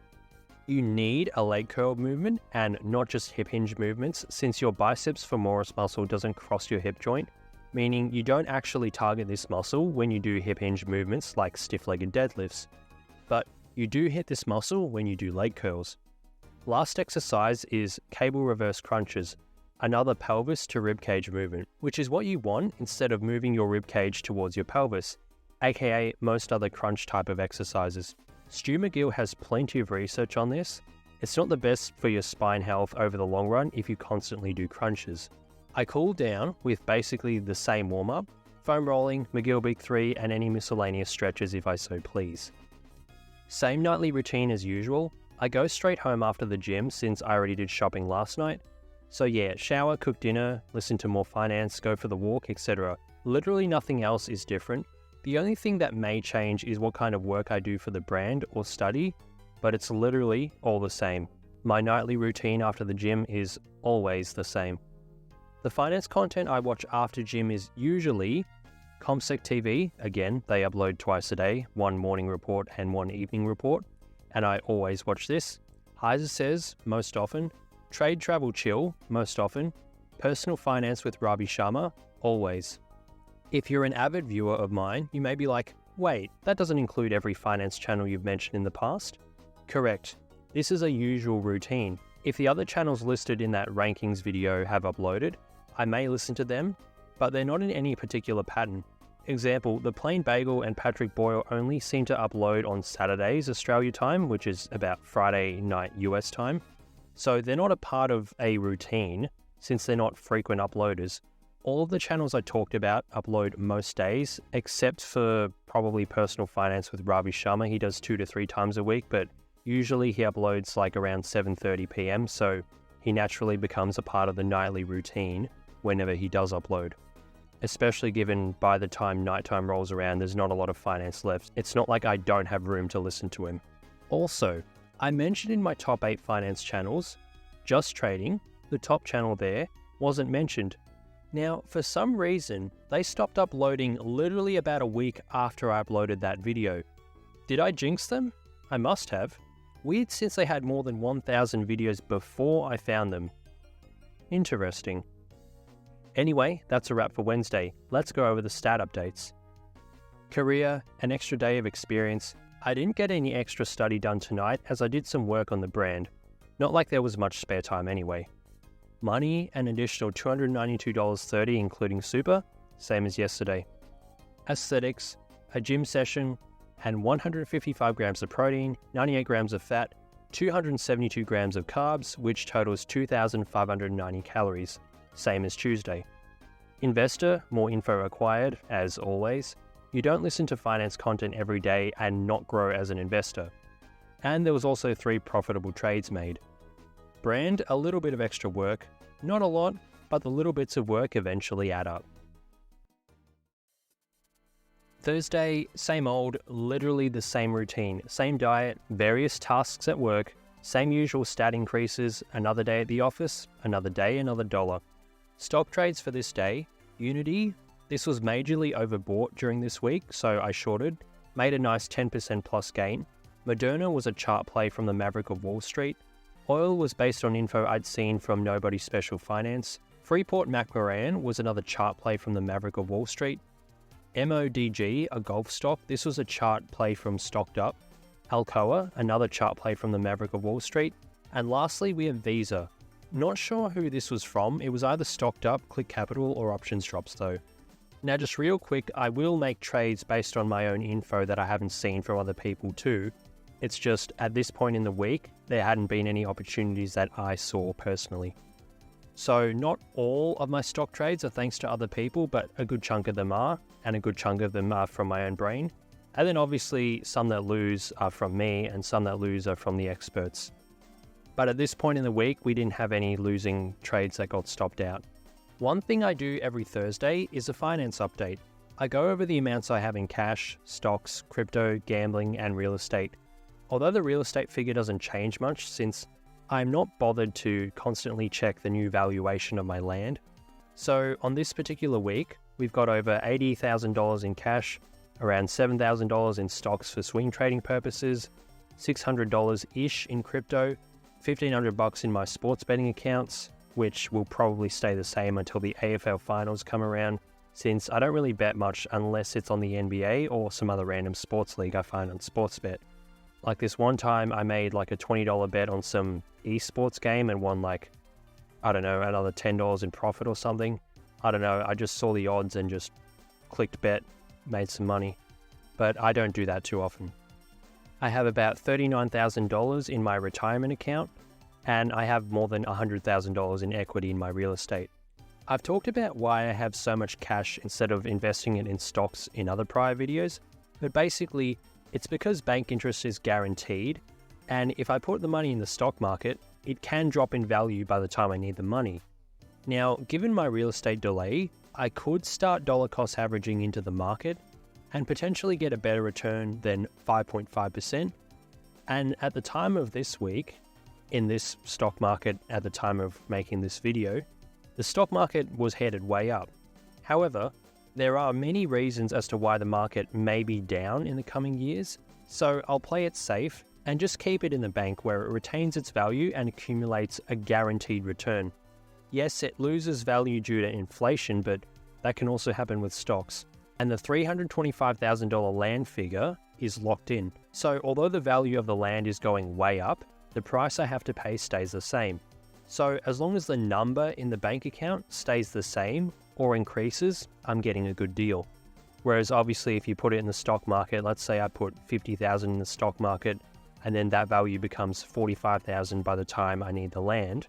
A: You need a leg curl movement and not just hip hinge movements, since your biceps femoris muscle doesn't cross your hip joint, meaning you don't actually target this muscle when you do hip hinge movements like stiff-legged deadlifts. But you do hit this muscle when you do leg curls. Last exercise is cable reverse crunches, another pelvis to ribcage movement, which is what you want instead of moving your ribcage towards your pelvis, aka most other crunch type of exercises. Stu McGill has plenty of research on this. It's not the best for your spine health over the long run if you constantly do crunches. I cool down with basically the same warm-up, foam rolling, McGill Big 3 and any miscellaneous stretches if I so please. Same nightly routine as usual. I go straight home after the gym since I already did shopping last night. So yeah, shower, cook dinner, listen to more finance, go for the walk, etc. Literally nothing else is different. The only thing that may change is what kind of work I do for the brand or study, but it's literally all the same. My nightly routine after the gym is always the same. The finance content I watch after gym is usually ComSec TV. Again, they upload twice a day, one morning report and one evening report, and I always watch this. Heiser Says, most often. Trade Travel Chill, most often. Personal Finance with Ravi Sharma, always. If you're an avid viewer of mine, you may be like, wait, that doesn't include every finance channel you've mentioned in the past? Correct. This is a usual routine. If the other channels listed in that rankings video have uploaded, I may listen to them, but they're not in any particular pattern. Example, The Plain Bagel and Patrick Boyle only seem to upload on Saturdays Australia time, which is about Friday night US time. So they're not a part of a routine since they're not frequent uploaders. All of the channels I talked about upload most days, except for probably Personal Finance with Ravi Sharma. He does 2 to 3 times a week, but usually he uploads like around 7:30 p.m. So he naturally becomes a part of the nightly routine whenever he does upload. Especially given by the time nighttime rolls around, there's not a lot of finance left. It's not like I don't have room to listen to him. Also, I mentioned in my top 8 finance channels, Just Trading, the top channel there, wasn't mentioned. Now, for some reason, they stopped uploading literally about a week after I uploaded that video. Did I jinx them? I must have. Weird since they had more than 1,000 videos before I found them. Interesting. Anyway, that's a wrap for Wednesday. Let's go over the stat updates. Career, an extra day of experience. I didn't get any extra study done tonight as I did some work on the brand. Not like there was much spare time anyway. Money, an additional $292.30 including super, same as yesterday. Aesthetics, a gym session, and 155 grams of protein, 98 grams of fat, 272 grams of carbs, which totals 2,590 calories, same as Tuesday. Investor, more info required, as always. You don't listen to finance content every day and not grow as an investor. And there was also 3 profitable trades made. Brand, a little bit of extra work. Not a lot, but the little bits of work eventually add up. Thursday, same old, literally the same routine. Same diet, various tasks at work, same usual stat increases, another day at the office, another day, another dollar. Stock trades for this day. Unity, this was majorly overbought during this week, so I shorted. Made a nice 10% plus gain. Moderna was a chart play from the Maverick of Wall Street. Oil was based on info I'd seen from Nobody Special Finance. Freeport McMoran was another chart play from the Maverick of Wall Street. MODG, a golf stock, this was a chart play from Stocked Up. Alcoa, another chart play from the Maverick of Wall Street. And lastly, we have Visa. Not sure who this was from, it was either Stocked Up, Click Capital, or Options Drops though. Now just real quick, I will make trades based on my own info that I haven't seen from other people too. It's just, at this point in the week, there hadn't been any opportunities that I saw personally. So not all of my stock trades are thanks to other people, but a good chunk of them are, and a good chunk of them are from my own brain. And then obviously some that lose are from me, and some that lose are from the experts. But at this point in the week, we didn't have any losing trades that got stopped out. One thing I do every Thursday is a finance update. I go over the amounts I have in cash, stocks, crypto, gambling, and real estate. Although the real estate figure doesn't change much since I'm not bothered to constantly check the new valuation of my land. So on this particular week, we've got over $80,000 in cash, around $7,000 in stocks for swing trading purposes, $600-ish in crypto, $1,500 in my sports betting accounts, which will probably stay the same until the AFL finals come around, since I don't really bet much unless it's on the NBA or some other random sports league I find on Sportsbet. Like this one time I made like a $20 bet on some esports game and won like, I don't know, another $10 in profit or something. I don't know, I just saw the odds and just clicked bet, made some money. But I don't do that too often. I have about $39,000 in my retirement account, and I have more than $100,000 in equity in my real estate. I've talked about why I have so much cash instead of investing it in stocks in other prior videos, but basically it's because bank interest is guaranteed, and if I put the money in the stock market, it can drop in value by the time I need the money. Now, given my real estate delay, I could start dollar cost averaging into the market and potentially get a better return than 5.5%. And at the time of this week, in this stock market at the time of making this video, the stock market was headed way up. However, there are many reasons as to why the market may be down in the coming years, so I'll play it safe and just keep it in the bank where it retains its value and accumulates a guaranteed return. Yes, it loses value due to inflation, but that can also happen with stocks. And the $325,000 land figure is locked in. So although the value of the land is going way up, the price I have to pay stays the same. So as long as the number in the bank account stays the same or increases, I'm getting a good deal. Whereas obviously if you put it in the stock market, let's say I put $50,000 in the stock market and then that value becomes $45,000 by the time I need the land,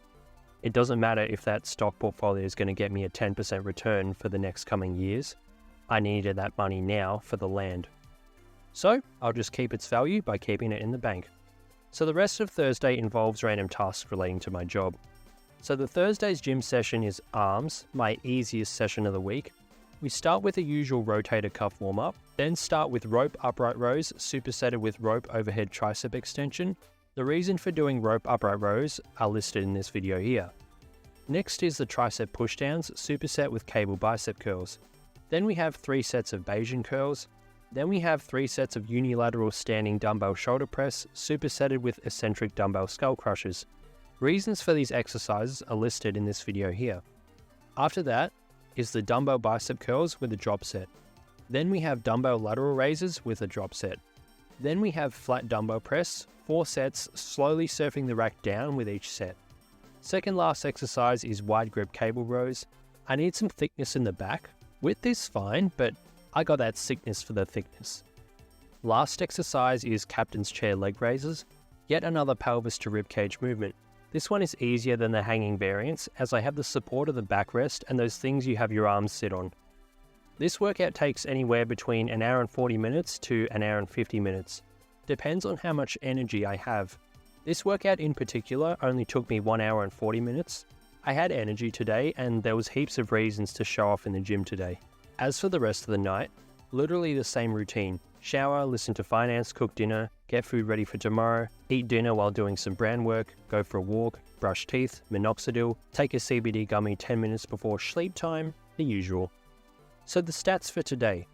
A: it doesn't matter if that stock portfolio is going to get me a 10% return for the next coming years. I needed that money now for the land. So I'll just keep its value by keeping it in the bank. So the rest of Thursday involves random tasks relating to my job. So the Thursday's gym session is arms, my easiest session of the week. We start with the usual rotator cuff warm-up, then start with rope upright rows supersetted with rope overhead tricep extension. The reason for doing rope upright rows are listed in this video here. Next is the tricep pushdowns superset with cable bicep curls. Then we have 3 sets of Bayesian curls. Then we have 3 sets of unilateral standing dumbbell shoulder press supersetted with eccentric dumbbell skull crushers. Reasons for these exercises are listed in this video here. After that is the dumbbell bicep curls with a drop set. Then we have dumbbell lateral raises with a drop set. Then we have flat dumbbell press, 4 sets slowly surfing the rack down with each set. Second last exercise is wide grip cable rows. I need some thickness in the back. Width is fine, but I got that sickness for the thickness. Last exercise is captain's chair leg raises, yet another pelvis to ribcage movement. This one is easier than the hanging variants as I have the support of the backrest and those things you have your arms sit on. This workout takes anywhere between an hour and 40 minutes to an hour and 50 minutes. Depends on how much energy I have. This workout in particular only took me 1 hour and 40 minutes. I had energy today and there was heaps of reasons to show off in the gym today. As for the rest of the night, literally the same routine. Shower, listen to finance, cook dinner, get food ready for tomorrow, eat dinner while doing some brand work, go for a walk, brush teeth, minoxidil, take a CBD gummy 10 minutes before sleep time, the usual. So the stats for today.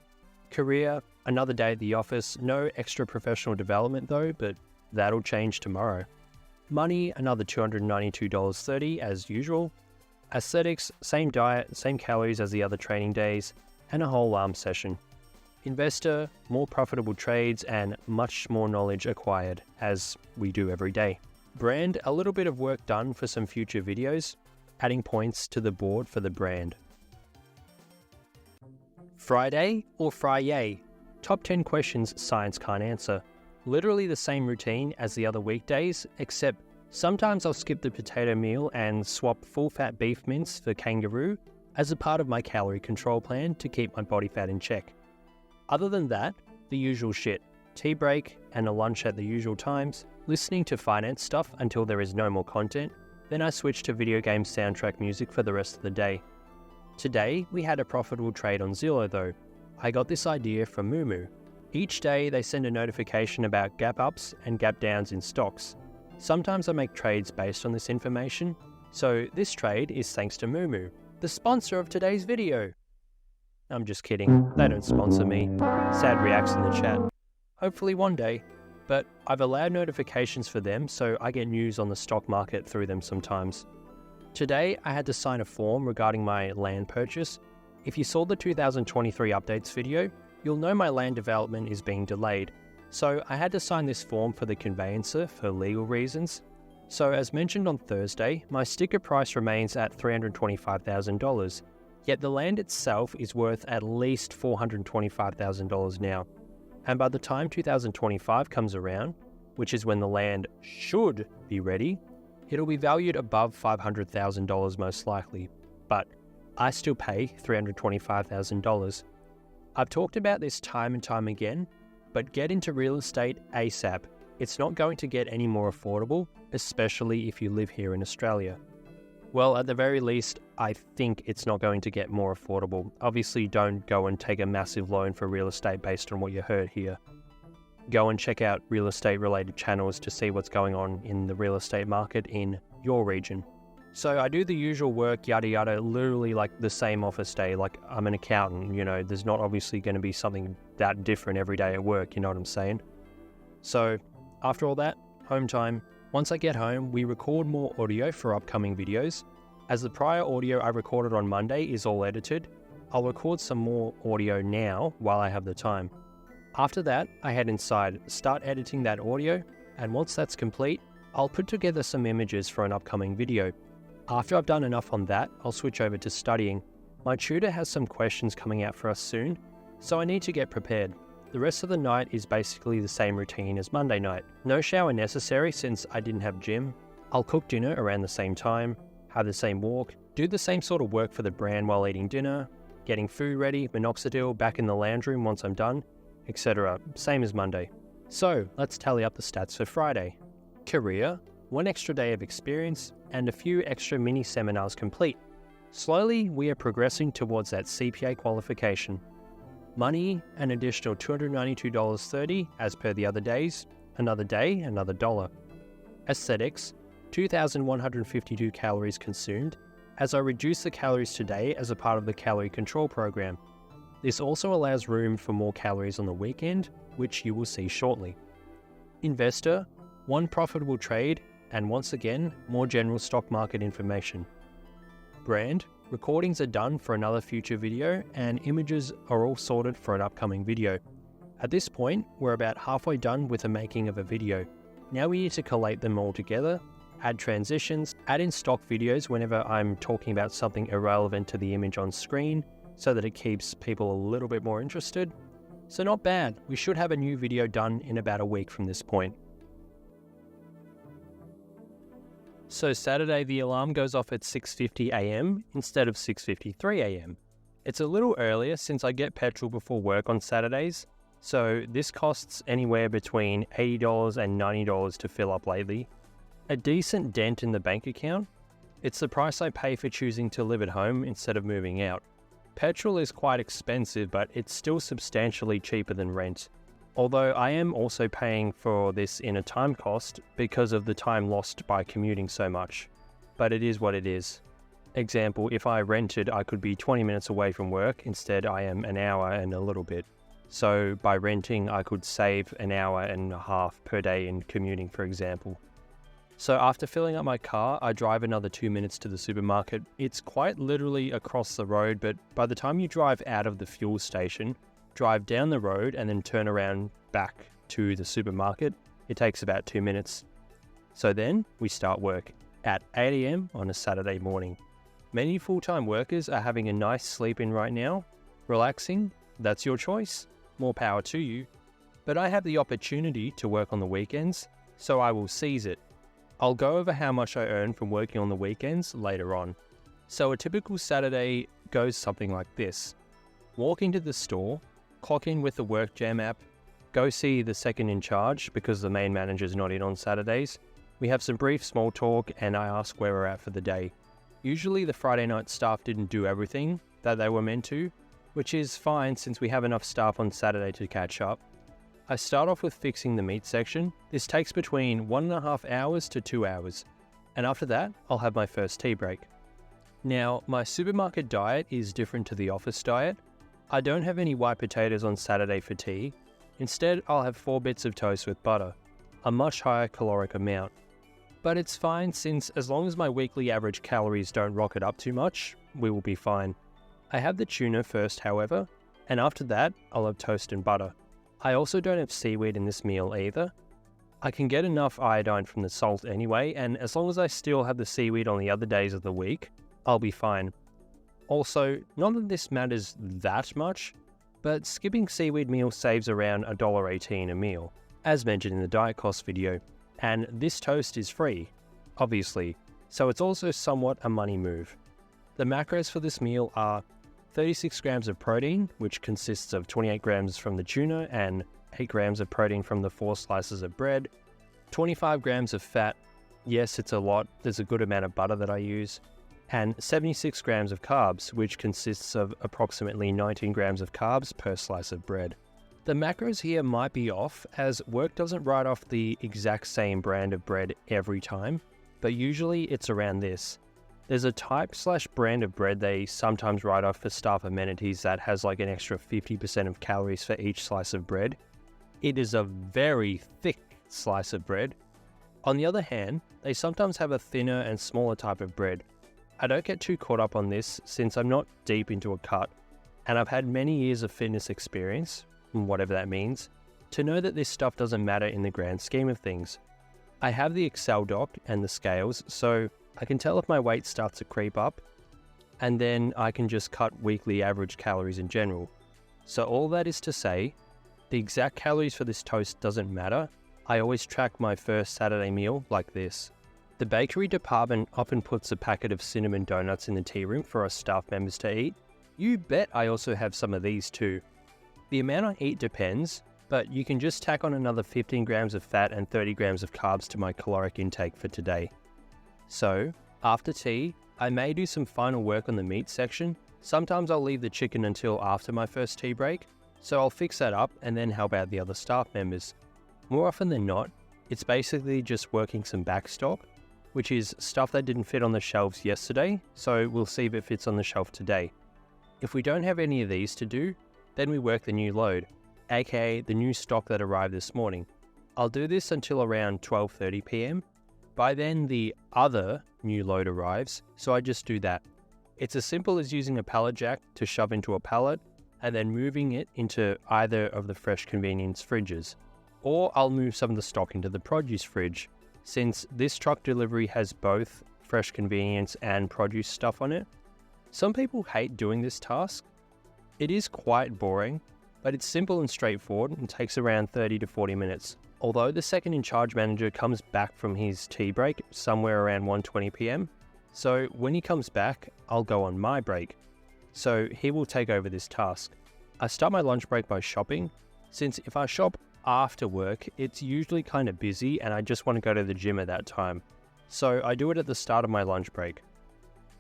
A: Career, another day at the office, no extra professional development though, but that'll change tomorrow. Money, another $292.30 as usual. Aesthetics, same diet, same calories as the other training days, and a whole arm session. Investor, more profitable trades and much more knowledge acquired, as we do every day. Brand, a little bit of work done for some future videos, adding points to the board for the brand. Friday or Fry-yay? Top 10 questions science can't answer. Literally the same routine as the other weekdays, except sometimes I'll skip the potato meal and swap full-fat beef mince for kangaroo as a part of my calorie control plan to keep my body fat in check. Other than that, the usual shit. Tea break and a lunch at the usual times, listening to finance stuff until there is no more content, then I switch to video game soundtrack music for the rest of the day. Today, we had a profitable trade on Zillow though. I got this idea from MooMoo. Each day, they send a notification about gap ups and gap downs in stocks. Sometimes I make trades based on this information, so this trade is thanks to MooMoo, the sponsor of today's video. I'm just kidding, they don't sponsor me. Sad reacts in the chat. Hopefully one day, but I've allowed notifications for them so I get news on the stock market through them sometimes. Today, I had to sign a form regarding my land purchase. If you saw the 2023 updates video, you'll know my land development is being delayed. So I had to sign this form for the conveyancer for legal reasons. So as mentioned on Thursday, my sticker price remains at $325,000, yet the land itself is worth at least $425,000 now. And by the time 2025 comes around, which is when the land should be ready, it'll be valued above $500,000 most likely, but I still pay $325,000. I've talked about this time and time again, but get into real estate ASAP. It's not going to get any more affordable, especially if you live here in Australia. Well, at the very least, I think it's not going to get more affordable. Obviously, don't go and take a massive loan for real estate based on what you heard here. Go and check out real estate related channels to see what's going on in the real estate market in your region. So I do the usual work, yada yada, literally like the same office day, like I'm an accountant, there's not obviously going to be something that different every day at work, you know what I'm saying? So after all that, home time. Once I get home, we record more audio for upcoming videos. As the prior audio I recorded on Monday is all edited, I'll record some more audio now while I have the time. After that, I head inside, start editing that audio, and once that's complete, I'll put together some images for an upcoming video. After I've done enough on that, I'll switch over to studying. My tutor has some questions coming out for us soon, so I need to get prepared. The rest of the night is basically the same routine as Monday night. No shower necessary since I didn't have gym. I'll cook dinner around the same time, have the same walk, do the same sort of work for the brand while eating dinner, getting food ready, minoxidil, back in the lounge room once I'm done, etc. Same as Monday. So let's tally up the stats for Friday. Career, 1 extra day of experience, and a few extra mini seminars complete. Slowly, we are progressing towards that CPA qualification. Money, an additional $292.30 as per the other days. Another day, another dollar. Aesthetics, 2,152 calories consumed, as I reduce the calories today as a part of the calorie control program. This also allows room for more calories on the weekend, which you will see shortly. Investor, 1 profitable trade, and once again, more general stock market information. Brand, recordings are done for another future video, and images are all sorted for an upcoming video. At this point, we're about halfway done with the making of a video. Now we need to collate them all together, add transitions, add in stock videos whenever I'm talking about something irrelevant to the image on screen, so that it keeps people a little bit more interested. So not bad, we should have a new video done in about a week from this point. So Saturday the alarm goes off at 6:50 AM instead of 6:53 AM. It's a little earlier since I get petrol before work on Saturdays, so this costs anywhere between $80 and $90 to fill up lately. A decent dent in the bank account. It's the price I pay for choosing to live at home instead of moving out. Petrol is quite expensive, but it's still substantially cheaper than rent. Although I am also paying for this in a time cost because of the time lost by commuting so much. But it is what it is. Example, if I rented, I could be 20 minutes away from work. Instead, I am an hour and a little bit. So by renting, I could save an hour and a half per day in commuting, for example. So after filling up my car, I drive another 2 minutes to the supermarket. It's quite literally across the road, but by the time you drive out of the fuel station, drive down the road and then turn around back to the supermarket, it takes about 2 minutes. So then we start work at 8 AM on a Saturday morning. Many full-time workers are having a nice sleep in right now, relaxing. That's your choice, more power to you. But I have the opportunity to work on the weekends, so I will seize it. I'll go over how much I earn from working on the weekends later on. So a typical Saturday goes something like this. Walk into the store, clock in with the WorkJam app, go see the second in charge because the main manager's not in on Saturdays. We have some brief small talk and I ask where we're at for the day. Usually the Friday night staff didn't do everything that they were meant to, which is fine since we have enough staff on Saturday to catch up. I start off with fixing the meat section. This takes between 1.5 hours to 2 hours, and after that, I'll have my first tea break. Now, my supermarket diet is different to the office diet. I don't have any white potatoes on Saturday for tea. Instead, I'll have 4 bits of toast with butter, a much higher caloric amount. But it's fine since as long as my weekly average calories don't rocket up too much, we will be fine. I have the tuna first, however, and after that, I'll have toast and butter. I also don't have seaweed in this meal either. I can get enough iodine from the salt anyway, and as long as I still have the seaweed on the other days of the week, I'll be fine. Also, not that this matters that much, but skipping seaweed meal saves around $1.18 a meal, as mentioned in the diet cost video. And this toast is free, obviously, so it's also somewhat a money move. The macros for this meal are 36 grams of protein, which consists of 28 grams from the tuna and 8 grams of protein from the 4 slices of bread, 25 grams of fat, yes it's a lot, there's a good amount of butter that I use, and 76 grams of carbs, which consists of approximately 19 grams of carbs per slice of bread. The macros here might be off, as work doesn't write off the exact same brand of bread every time, but usually it's around this. There's a type/brand of bread they sometimes write off for staff amenities that has like an extra 50% of calories for each slice of bread. It is a very thick slice of bread. On the other hand, they sometimes have a thinner and smaller type of bread. I don't get too caught up on this since I'm not deep into a cut, and I've had many years of fitness experience, whatever that means, to know that this stuff doesn't matter in the grand scheme of things. I have the Excel doc and the scales, so I can tell if my weight starts to creep up, and then I can just cut weekly average calories in general. So all that is to say, the exact calories for this toast doesn't matter. I always track my first Saturday meal like this. The bakery department often puts a packet of cinnamon donuts in the tea room for us staff members to eat. You bet I also have some of these too. The amount I eat depends, but you can just tack on another 15 grams of fat and 30 grams of carbs to my caloric intake for today. So, after tea, I may do some final work on the meat section. Sometimes I'll leave the chicken until after my first tea break, so I'll fix that up and then help out the other staff members. More often than not, it's basically just working some backstock, which is stuff that didn't fit on the shelves yesterday, so we'll see if it fits on the shelf today. If we don't have any of these to do, then we work the new load, aka the new stock that arrived this morning. I'll do this until around 12:30 PM. By then the other new load arrives, so I just do that. It's as simple as using a pallet jack to shove into a pallet and then moving it into either of the fresh convenience fridges. Or I'll move some of the stock into the produce fridge, since this truck delivery has both fresh convenience and produce stuff on it. Some people hate doing this task. It is quite boring, but it's simple and straightforward and takes around 30 to 40 minutes. Although the second in charge manager comes back from his tea break somewhere around 1:20 PM, so when he comes back, I'll go on my break. So he will take over this task. I start my lunch break by shopping, since if I shop after work, it's usually kind of busy and I just want to go to the gym at that time. So I do it at the start of my lunch break.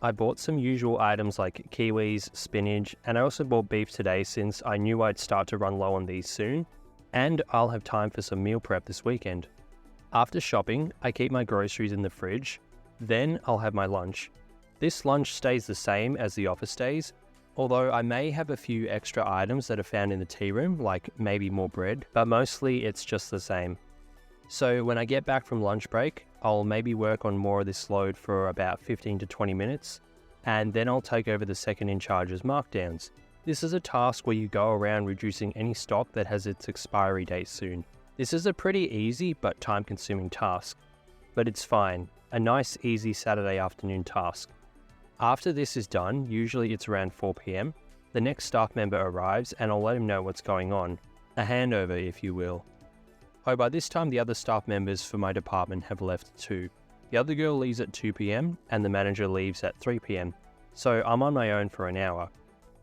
A: I bought some usual items like kiwis, spinach, and I also bought beef today since I knew I'd start to run low on these soon, and I'll have time for some meal prep this weekend. After shopping, I keep my groceries in the fridge, then I'll have my lunch. This lunch stays the same as the office days, although I may have a few extra items that are found in the tea room, like maybe more bread, but mostly it's just the same. So when I get back from lunch break, I'll maybe work on more of this load for about 15 to 20 minutes, and then I'll take over the second in charge's markdowns. This is a task where you go around reducing any stock that has its expiry date soon. This is a pretty easy but time-consuming task, but it's fine, a nice easy Saturday afternoon task. After this is done, usually it's around 4 PM, the next staff member arrives and I'll let him know what's going on, a handover if you will. Oh, by this time the other staff members for my department have left too. The other girl leaves at 2 PM and the manager leaves at 3 PM, so I'm on my own for an hour.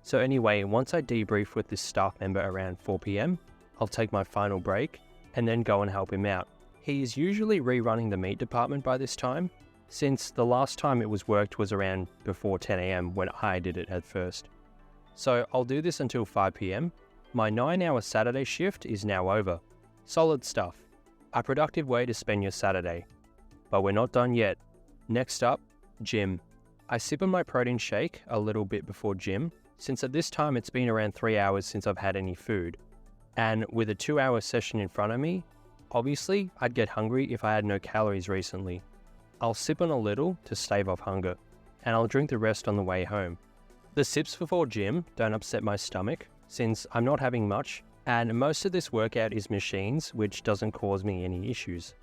A: So anyway, once I debrief with this staff member around 4 PM, I'll take my final break and then go and help him out. He is usually rerunning the meat department by this time, since the last time it was worked was around before 10 AM when I did it at first. So I'll do this until 5 PM. My 9-hour Saturday shift is now over. Solid stuff. A productive way to spend your Saturday. But we're not done yet. Next up, gym. I sip on my protein shake a little bit before gym, since at this time it's been around 3 hours since I've had any food. And with a 2-hour session in front of me, obviously I'd get hungry if I had no calories recently. I'll sip on a little to stave off hunger, and I'll drink the rest on the way home. The sips before gym don't upset my stomach, since I'm not having much, and most of this workout is machines, which doesn't cause me any issues.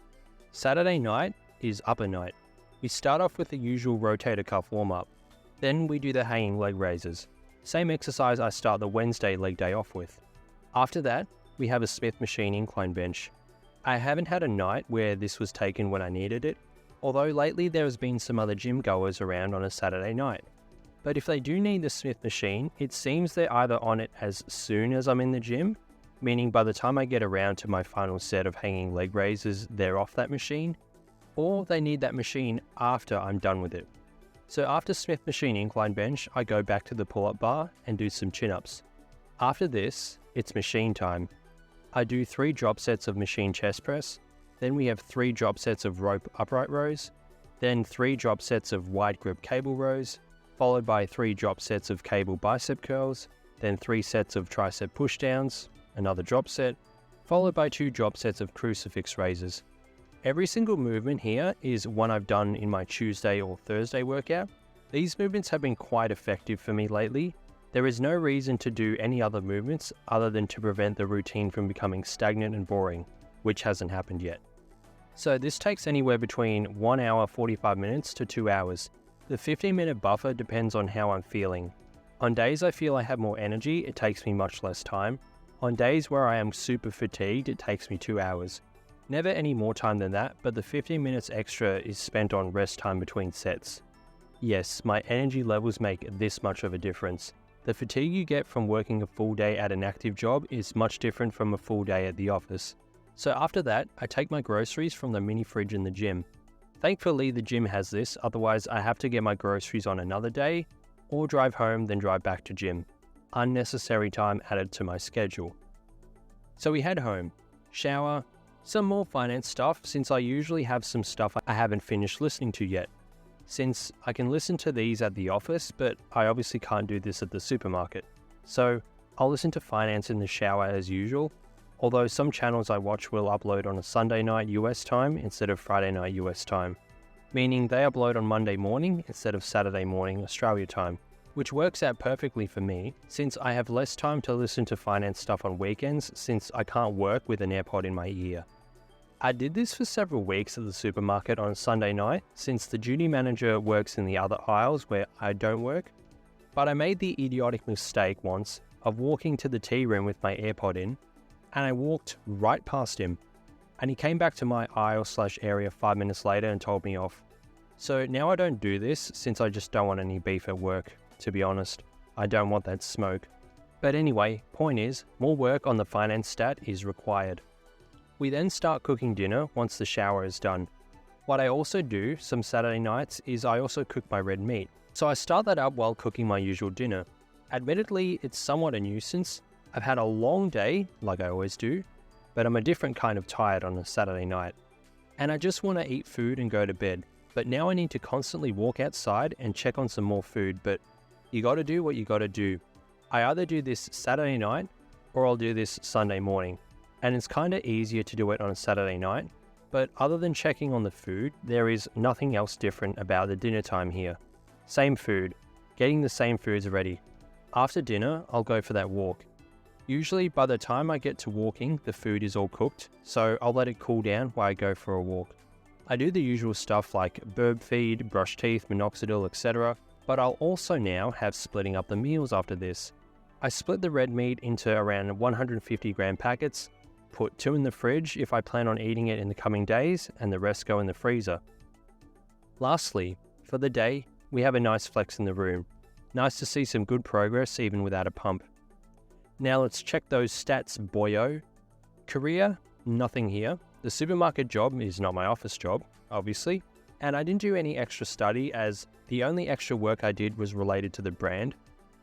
A: Saturday night is upper night. We start off with the usual rotator cuff warm-up. Then we do the hanging leg raises. Same exercise I start the Wednesday leg day off with. After that, we have a Smith machine incline bench. I haven't had a night where this was taken when I needed it, although lately there has been some other gym goers around on a Saturday night. But if they do need the Smith machine, it seems they're either on it as soon as I'm in the gym, meaning by the time I get around to my final set of hanging leg raises, they're off that machine, or they need that machine after I'm done with it. So after Smith machine incline bench, I go back to the pull-up bar and do some chin-ups. After this, it's machine time. I do 3 drop sets of machine chest press, then we have 3 drop sets of rope upright rows, then 3 drop sets of wide grip cable rows, followed by 3 drop sets of cable bicep curls, then 3 sets of tricep pushdowns, another drop set, followed by 2 drop sets of crucifix raises. Every single movement here is one I've done in my Tuesday or Thursday workout. These movements have been quite effective for me lately. There is no reason to do any other movements other than to prevent the routine from becoming stagnant and boring, which hasn't happened yet. So this takes anywhere between 1 hour 45 minutes to 2 hours. The 15-minute buffer depends on how I'm feeling. On days I feel I have more energy, it takes me much less time. On days where I am super fatigued, it takes me 2 hours. Never any more time than that, but the 15 minutes extra is spent on rest time between sets. Yes, my energy levels make this much of a difference. The fatigue you get from working a full day at an active job is much different from a full day at the office. So after that, I take my groceries from the mini fridge in the gym. Thankfully, the gym has this, otherwise I have to get my groceries on another day, or drive home then drive back to gym. Unnecessary time added to my schedule. So we head home, shower, some more finance stuff since I usually have some stuff I haven't finished listening to yet. Since I can listen to these at the office, but I obviously can't do this at the supermarket. So I'll listen to finance in the shower as usual, although some channels I watch will upload on a Sunday night US time instead of Friday night US time, meaning they upload on Monday morning instead of Saturday morning Australia time, which works out perfectly for me since I have less time to listen to finance stuff on weekends since I can't work with an AirPod in my ear. I did this for several weeks at the supermarket on Sunday night since the duty manager works in the other aisles where I don't work, but I made the idiotic mistake once of walking to the tea room with my AirPod in, and I walked right past him, and he came back to my aisle/area 5 minutes later and told me off. So now I don't do this since I just don't want any beef at work, to be honest. I don't want that smoke. But anyway, point is, more work on the finance stat is required. We then start cooking dinner once the shower is done. What I also do some Saturday nights is I also cook my red meat. So I start that up while cooking my usual dinner. Admittedly, it's somewhat a nuisance. I've had a long day, like I always do, but I'm a different kind of tired on a Saturday night. And I just want to eat food and go to bed. But now I need to constantly walk outside and check on some more food, but you gotta do what you gotta do. I either do this Saturday night or I'll do this Sunday morning. And it's kinda easier to do it on a Saturday night, but other than checking on the food, there is nothing else different about the dinner time here. Same food, getting the same foods ready. After dinner, I'll go for that walk. Usually by the time I get to walking, the food is all cooked, so I'll let it cool down while I go for a walk. I do the usual stuff like burp feed, brush teeth, minoxidil, etc., but I'll also now have splitting up the meals after this. I split the red meat into around 150 gram packets, put 2 in the fridge if I plan on eating it in the coming days, and the rest go in the freezer. Lastly, for the day, we have a nice flex in the room. Nice to see some good progress even without a pump. Now let's check those stats, boyo. Career, nothing here. The supermarket job is not my office job, obviously. And I didn't do any extra study as the only extra work I did was related to the brand,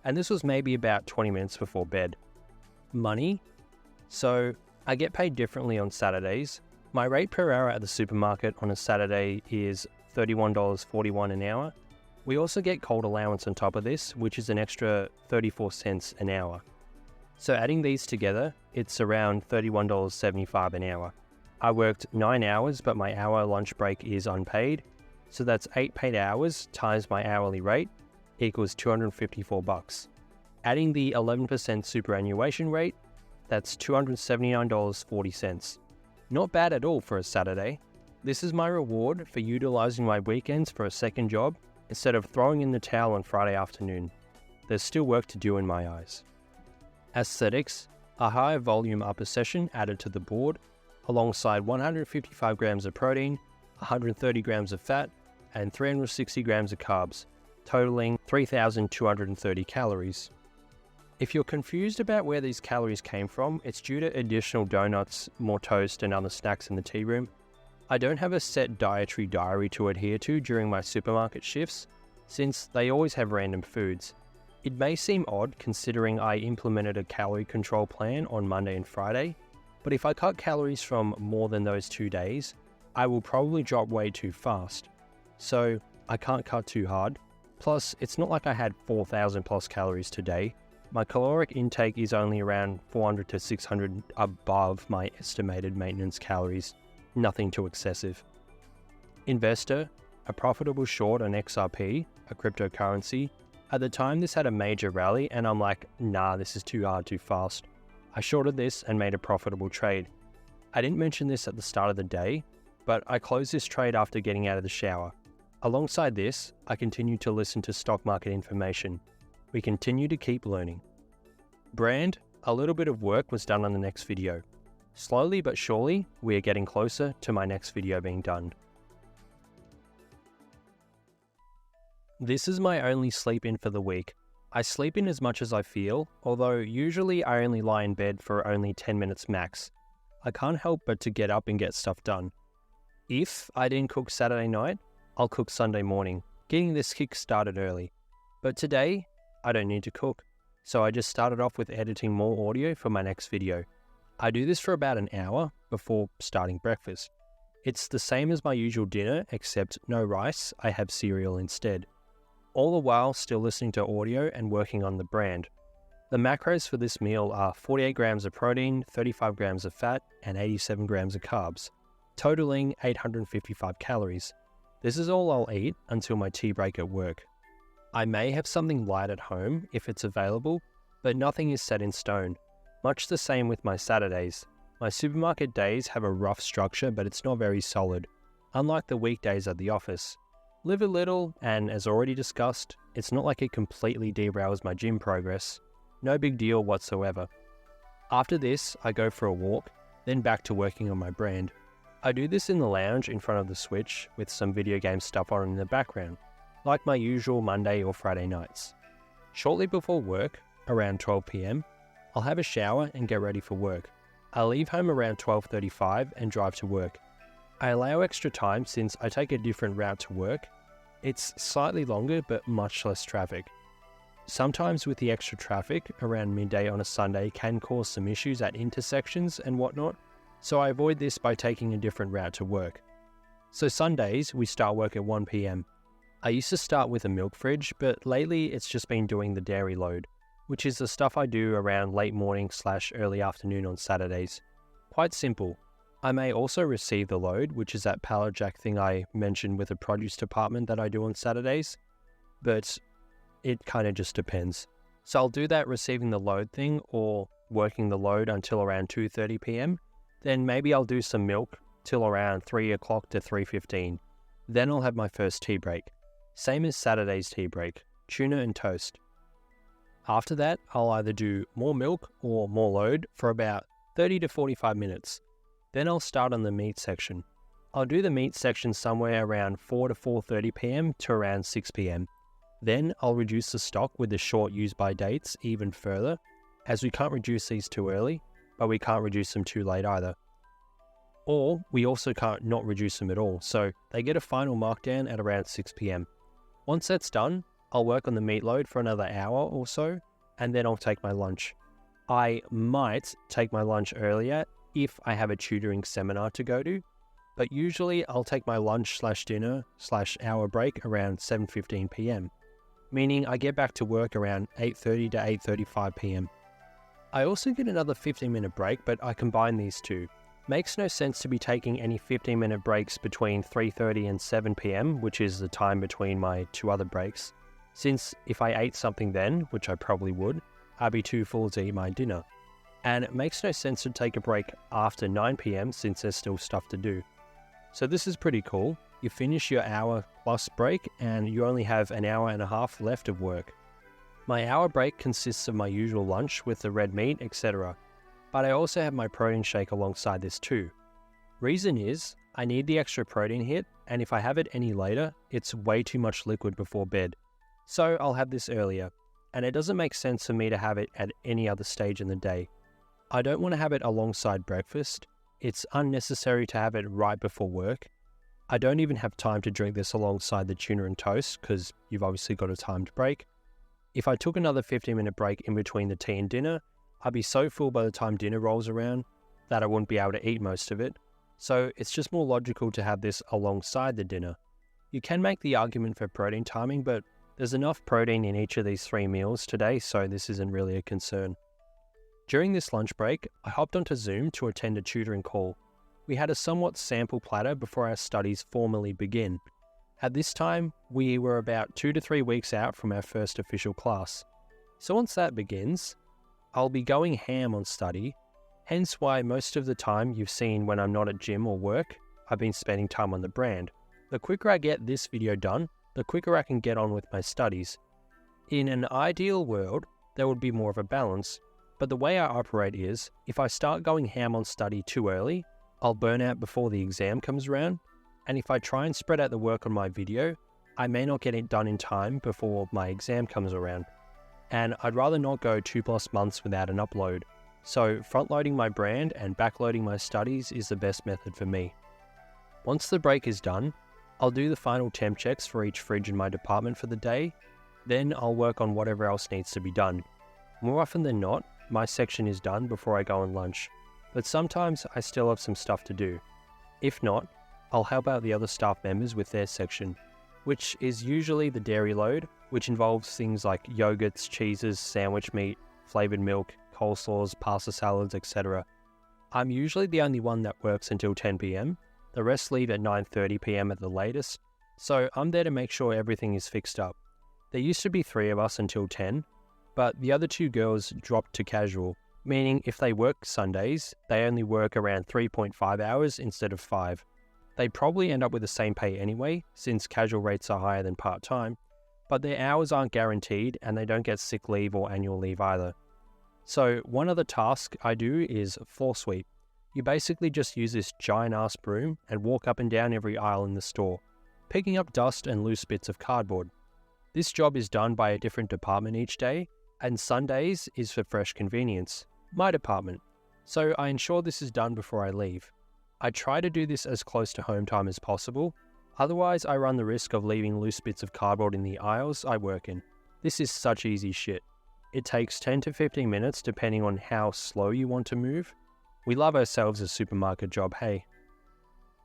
A: and this was maybe about 20 minutes before bed. Money. So I get paid differently on Saturdays. My rate per hour at the supermarket on a Saturday is $31.41 an hour. We also get cold allowance on top of this, which is an extra 34 cents an hour. So adding these together, it's around $31.75 an hour. I worked 9 hours, but my hour lunch break is unpaid. So that's 8 paid hours times my hourly rate equals $254. Adding the 11% superannuation rate, that's $279.40. Not bad at all for a Saturday. This is my reward for utilizing my weekends for a second job instead of throwing in the towel on Friday afternoon. There's still work to do in my eyes. Aesthetics, a higher volume upper session added to the board, alongside 155 grams of protein, 130 grams of fat, and 360 grams of carbs, totaling 3,230 calories. If you're confused about where these calories came from, it's due to additional donuts, more toast, and other snacks in the tea room. I don't have a set dietary diary to adhere to during my supermarket shifts, since they always have random foods. It may seem odd considering I implemented a calorie control plan on Monday and Friday, but if I cut calories from more than those 2 days, I will probably drop way too fast. So I can't cut too hard. Plus, it's not like I had 4,000 plus calories today. My caloric intake is only around 400 to 600 above my estimated maintenance calories. Nothing too excessive. Investor, a profitable short on XRP, a cryptocurrency. At the time this had a major rally and I'm like, nah, this is too hard, too fast. I shorted this and made a profitable trade. I didn't mention this at the start of the day, but I closed this trade after getting out of the shower. Alongside this, I continued to listen to stock market information. We continue to keep learning. Brand, a little bit of work was done on the next video. Slowly but surely, we are getting closer to my next video being done. This is my only sleep in for the week. I sleep in as much as I feel, although usually I only lie in bed for only 10 minutes max. I can't help but to get up and get stuff done. If I didn't cook Saturday night, I'll cook Sunday morning, getting this kick started early. But today, I don't need to cook, so I just started off with editing more audio for my next video. I do this for about an hour before starting breakfast. It's the same as my usual dinner, except no rice, I have cereal instead. All the while still listening to audio and working on the brand. The macros for this meal are 48 grams of protein, 35 grams of fat, and 87 grams of carbs, totaling 855 calories. This is all I'll eat until my tea break at work. I may have something light at home if it's available, but nothing is set in stone. Much the same with my Saturdays. My supermarket days have a rough structure, but it's not very solid, unlike the weekdays at the office. Live a little, and as already discussed, it's not like it completely derails my gym progress. No big deal whatsoever. After this, I go for a walk, then back to working on my brand. I do this in the lounge in front of the Switch with some video game stuff on in the background, like my usual Monday or Friday nights. Shortly before work, around 12 PM, I'll have a shower and get ready for work. I leave home around 12:35 and drive to work. I allow extra time since I take a different route to work. It's slightly longer but much less traffic. Sometimes with the extra traffic around midday on a Sunday can cause some issues at intersections and whatnot, so I avoid this by taking a different route to work. So Sundays we start work at 1 PM. I used to start with a milk fridge, but lately it's just been doing the dairy load, which is the stuff I do around late morning / early afternoon on Saturdays. Quite simple. I may also receive the load, which is that pallet jack thing I mentioned with the produce department that I do on Saturdays, but it kind of just depends. So I'll do that receiving the load thing or working the load until around 2:30 PM. Then maybe I'll do some milk till around 3 o'clock to 3:15. Then I'll have my first tea break. Same as Saturday's tea break, tuna and toast. After that, I'll either do more milk or more load for about 30 to 45 minutes. Then I'll start on the meat section. I'll do the meat section somewhere around 4 to 4:30 PM to around 6 PM. Then I'll reduce the stock with the short use by dates even further, as we can't reduce these too early, but we can't reduce them too late either. Or we also can't not reduce them at all, so they get a final markdown at around 6 p.m. Once that's done, I'll work on the meat load for another hour or so, and then I'll take my lunch. I might take my lunch earlier if I have a tutoring seminar to go to, but usually I'll take my lunch/dinner/hour break around 7:15 p.m, meaning I get back to work around 8:30 to 8:35 p.m. I also get another 15-minute break, but I combine these two. Makes no sense to be taking any 15-minute breaks between 3:30 and 7 p.m, which is the time between my two other breaks, since if I ate something then, which I probably would, I'd be too full to eat my dinner. And it makes no sense to take a break after 9 p.m. since there's still stuff to do. So this is pretty cool. You finish your hour plus break and you only have an hour and a half left of work. My hour break consists of my usual lunch with the red meat, etc. But I also have my protein shake alongside this too. Reason is, I need the extra protein hit, and if I have it any later, it's way too much liquid before bed. So I'll have this earlier, and it doesn't make sense for me to have it at any other stage in the day. I don't want to have it alongside breakfast. It's unnecessary to have it right before work. I don't even have time to drink this alongside the tuna and toast because you've obviously got a timed break. If I took another 15-minute break in between the tea and dinner, I'd be so full by the time dinner rolls around that I wouldn't be able to eat most of it. So it's just more logical to have this alongside the dinner. You can make the argument for protein timing, but there's enough protein in each of these 3 meals today, so this isn't really a concern. During this lunch break, I hopped onto Zoom to attend a tutoring call. We had a somewhat sample platter before our studies formally begin. At this time, we were about 2 to 3 weeks out from our first official class. So once that begins, I'll be going ham on study, hence why most of the time you've seen when I'm not at gym or work, I've been spending time on the brand. The quicker I get this video done, the quicker I can get on with my studies. In an ideal world, there would be more of a balance, but the way I operate is, if I start going ham on study too early, I'll burn out before the exam comes around, and if I try and spread out the work on my video, I may not get it done in time before my exam comes around. And I'd rather not go 2+ months without an upload, so front-loading my brand and backloading my studies is the best method for me. Once the break is done, I'll do the final temp checks for each fridge in my department for the day, then I'll work on whatever else needs to be done. More often than not, my section is done before I go on lunch, but sometimes I still have some stuff to do. If not, I'll help out the other staff members with their section, which is usually the dairy load, which involves things like yogurts, cheeses, sandwich meat, flavoured milk, coleslaws, pasta salads, etc. I'm usually the only one that works until 10 p.m, the rest leave at 9:30 p.m. at the latest, so I'm there to make sure everything is fixed up. There used to be 3 of us until 10, but the other 2 girls dropped to casual, meaning if they work Sundays, they only work around 3.5 hours instead of 5. They probably end up with the same pay anyway, since casual rates are higher than part-time, but their hours aren't guaranteed and they don't get sick leave or annual leave either. So one other task I do is floor sweep. You basically just use this giant-ass broom and walk up and down every aisle in the store, picking up dust and loose bits of cardboard. This job is done by a different department each day, and Sundays is for fresh convenience, my department, so I ensure this is done before I leave. I try to do this as close to home time as possible, otherwise I run the risk of leaving loose bits of cardboard in the aisles I work in. This is such easy shit. It takes 10 to 15 minutes depending on how slow you want to move. We love ourselves a supermarket job, hey?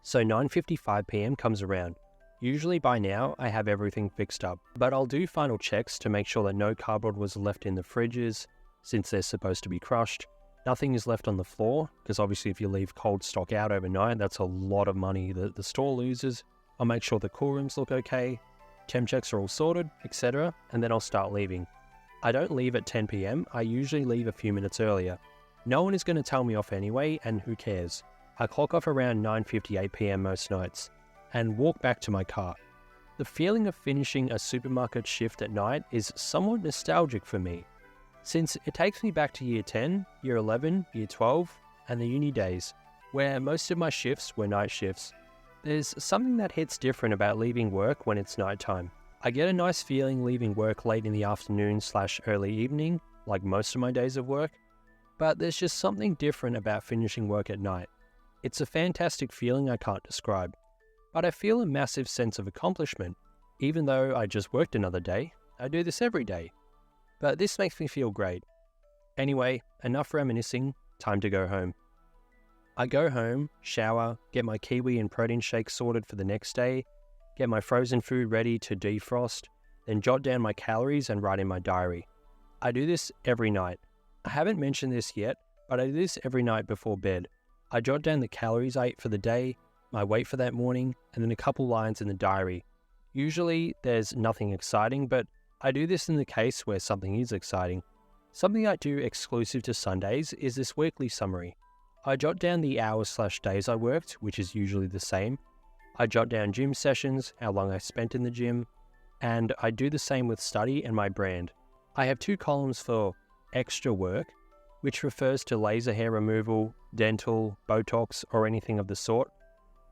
A: So 9:55 p.m. comes around. Usually by now, I have everything fixed up, but I'll do final checks to make sure that no cardboard was left in the fridges, since they're supposed to be crushed. Nothing is left on the floor, because obviously if you leave cold stock out overnight, that's a lot of money that the store loses. I'll make sure the cool rooms look okay, temp checks are all sorted, etc., and then I'll start leaving. I don't leave at 10 p.m, I usually leave a few minutes earlier. No one is going to tell me off anyway, and who cares? I clock off around 9:58 p.m. most nights, and walk back to my car. The feeling of finishing a supermarket shift at night is somewhat nostalgic for me, since it takes me back to year 10, year 11, year 12, and the uni days, where most of my shifts were night shifts. There's something that hits different about leaving work when it's nighttime. I get a nice feeling leaving work late in the afternoon/early evening, like most of my days of work, but there's just something different about finishing work at night. It's a fantastic feeling I can't describe, but I feel a massive sense of accomplishment. Even though I just worked another day, I do this every day. But this makes me feel great. Anyway, enough reminiscing, time to go home. I go home, shower, get my kiwi and protein shake sorted for the next day, get my frozen food ready to defrost, then jot down my calories and write in my diary. I do this every night. I haven't mentioned this yet, but I do this every night before bed. I jot down the calories I ate for the day, my weight for that morning, and then a couple lines in the diary. Usually there's nothing exciting, but I do this in the case where something is exciting. Something I do exclusive to Sundays is this weekly summary. I jot down the hours/days I worked, which is usually the same. I jot down gym sessions, how long I spent in the gym, and I do the same with study and my brand. I have 2 columns for extra work, which refers to laser hair removal, dental, Botox, or anything of the sort.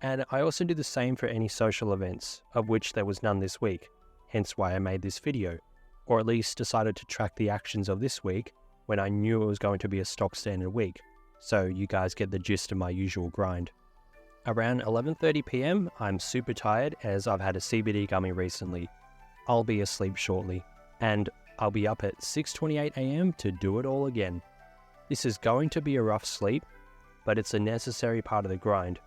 A: And I also do the same for any social events, of which there was none this week, hence why I made this video, or at least decided to track the actions of this week when I knew it was going to be a stock standard week, so you guys get the gist of my usual grind. Around 11:30 PM, I'm super tired as I've had a CBD gummy recently. I'll be asleep shortly, and I'll be up at 6:28 AM to do it all again. This is going to be a rough sleep, but it's a necessary part of the grind.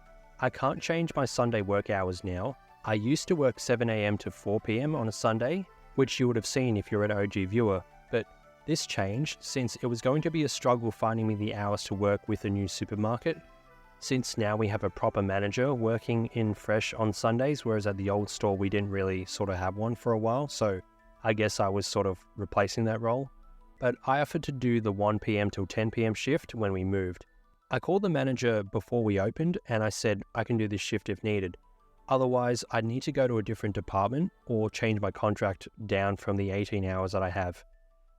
A: I can't change my Sunday work hours now. I used to work 7 AM to 4 PM on a Sunday, which you would have seen if you're an OG viewer, but this changed since it was going to be a struggle finding me the hours to work with a new supermarket. Since now we have a proper manager working in fresh on Sundays, whereas at the old store we didn't really sort of have one for a while, so I guess I was sort of replacing that role. But I offered to do the 1 PM till 10 PM shift when we moved. I called the manager before we opened and I said I can do this shift if needed. Otherwise, I'd need to go to a different department or change my contract down from the 18 hours that I have.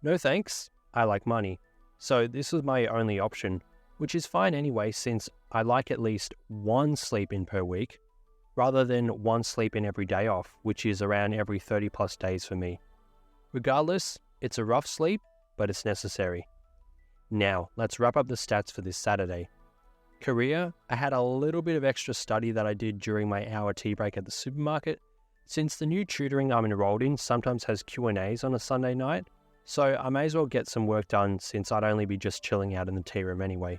A: No thanks, I like money. So this was my only option, which is fine anyway since I like at least 1 sleep in per week, rather than 1 sleep in every day off, which is around every 30 plus days for me. Regardless, it's a rough sleep, but it's necessary. Now, let's wrap up the stats for this Saturday. Career, I had a little bit of extra study that I did during my hour tea break at the supermarket. Since the new tutoring I'm enrolled in sometimes has Q&As on a Sunday night, so I may as well get some work done since I'd only be just chilling out in the tea room anyway.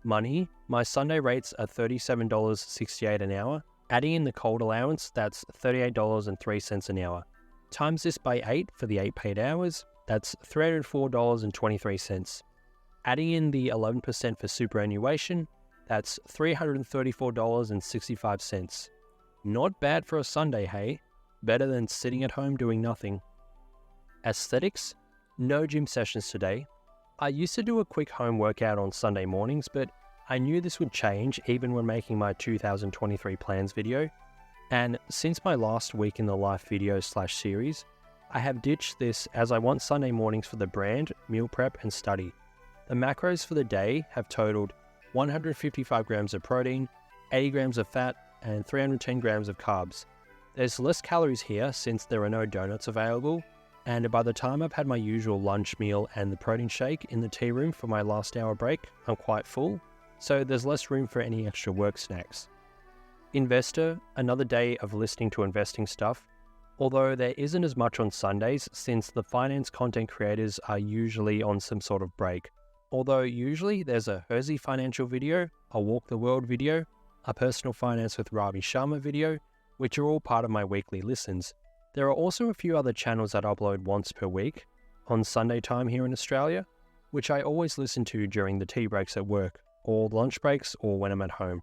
A: Money, my Sunday rates are $37.68 an hour. Adding in the cold allowance, that's $38.03 an hour. Times this by 8 for the 8 paid hours, that's $304.23. Adding in the 11% for superannuation, that's $334.65. Not bad for a Sunday, hey? Better than sitting at home doing nothing. Aesthetics, no gym sessions today. I used to do a quick home workout on Sunday mornings, but I knew this would change even when making my 2023 plans video. And since my last week in the life video /series, I have ditched this as I want Sunday mornings for the brand, meal prep and study. The macros for the day have totaled 155 grams of protein, 80 grams of fat, and 310 grams of carbs. There's less calories here since there are no donuts available, and by the time I've had my usual lunch meal and the protein shake in the tea room for my last hour break, I'm quite full, so there's less room for any extra work snacks. Investor, another day of listening to investing stuff, although there isn't as much on Sundays since the finance content creators are usually on some sort of break. Although usually there's a Hersey financial video, a Walk the World video, a Personal Finance with Ravi Sharma video, which are all part of my weekly listens. There are also a few other channels that upload once per week, on Sunday time here in Australia, which I always listen to during the tea breaks at work, or lunch breaks, or when I'm at home.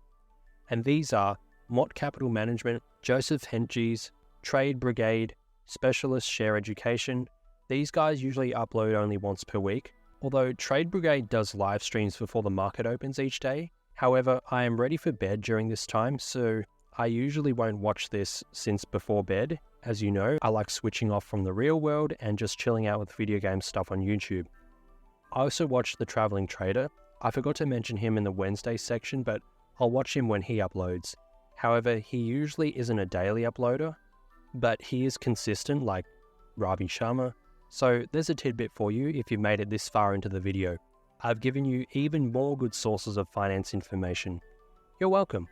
A: And these are Mott Capital Management, Joseph Hentges, Trade Brigade, Specialist Share Education. These guys usually upload only once per week, although Trade Brigade does live streams before the market opens each day. However, I am ready for bed during this time, so I usually won't watch this since before bed. As you know, I like switching off from the real world and just chilling out with video game stuff on YouTube. I also watch The Traveling Trader. I forgot to mention him in the Wednesday section, but I'll watch him when he uploads. However, he usually isn't a daily uploader, but he is consistent like Ravi Sharma. So there's a tidbit for you if you've made it this far into the video. I've given you even more good sources of finance information. You're welcome.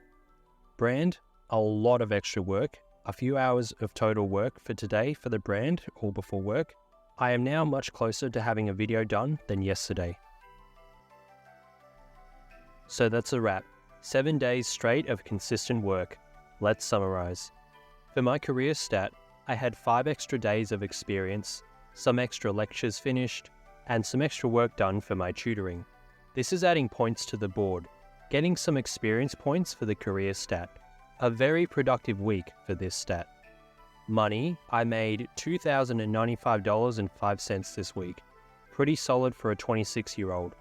A: Brand, a lot of extra work, a few hours of total work for today for the brand, all before work. I am now much closer to having a video done than yesterday. So that's a wrap. 7 days straight of consistent work. Let's summarize. For my career stat, I had 5 extra days of experience, some extra lectures finished, and some extra work done for my tutoring. This is adding points to the board, getting some experience points for the career stat. A very productive week for this stat. Money, I made $2,095.05 this week. Pretty solid for a 26-year-old.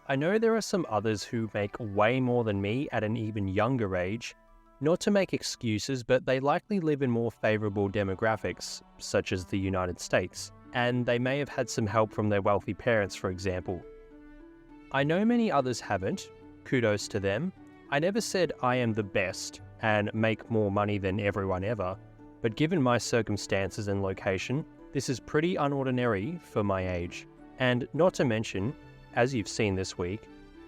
A: I know there are some others who make way more than me at an even younger age. Not to make excuses, but they likely live in more favorable demographics, such as the United States, and they may have had some help from their wealthy parents, for example. I know many others haven't. Kudos to them. I never said I am the best and make more money than everyone ever, but given my circumstances and location, this is pretty unordinary for my age. And not to mention, as you've seen this week,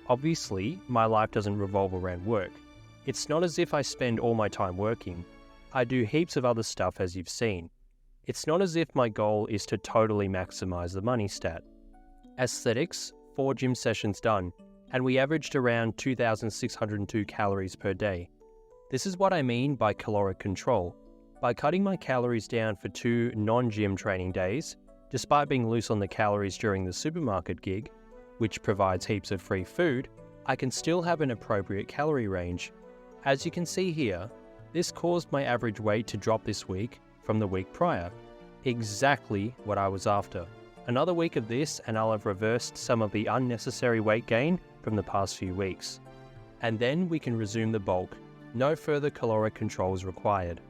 A: obviously my life doesn't revolve around work. It's not as if I spend all my time working. I do heaps of other stuff, as you've seen. It's not as if my goal is to totally maximize the money stat. Aesthetics, 4 gym sessions done, and we averaged around 2,602 calories per day. This is what I mean by caloric control. By cutting my calories down for 2 non-gym training days, despite being loose on the calories during the supermarket gig, which provides heaps of free food, I can still have an appropriate calorie range. As you can see here, this caused my average weight to drop this week from the week prior. Exactly what I was after. Another week of this and I'll have reversed some of the unnecessary weight gain from the past few weeks. And then we can resume the bulk. No further caloric controls required.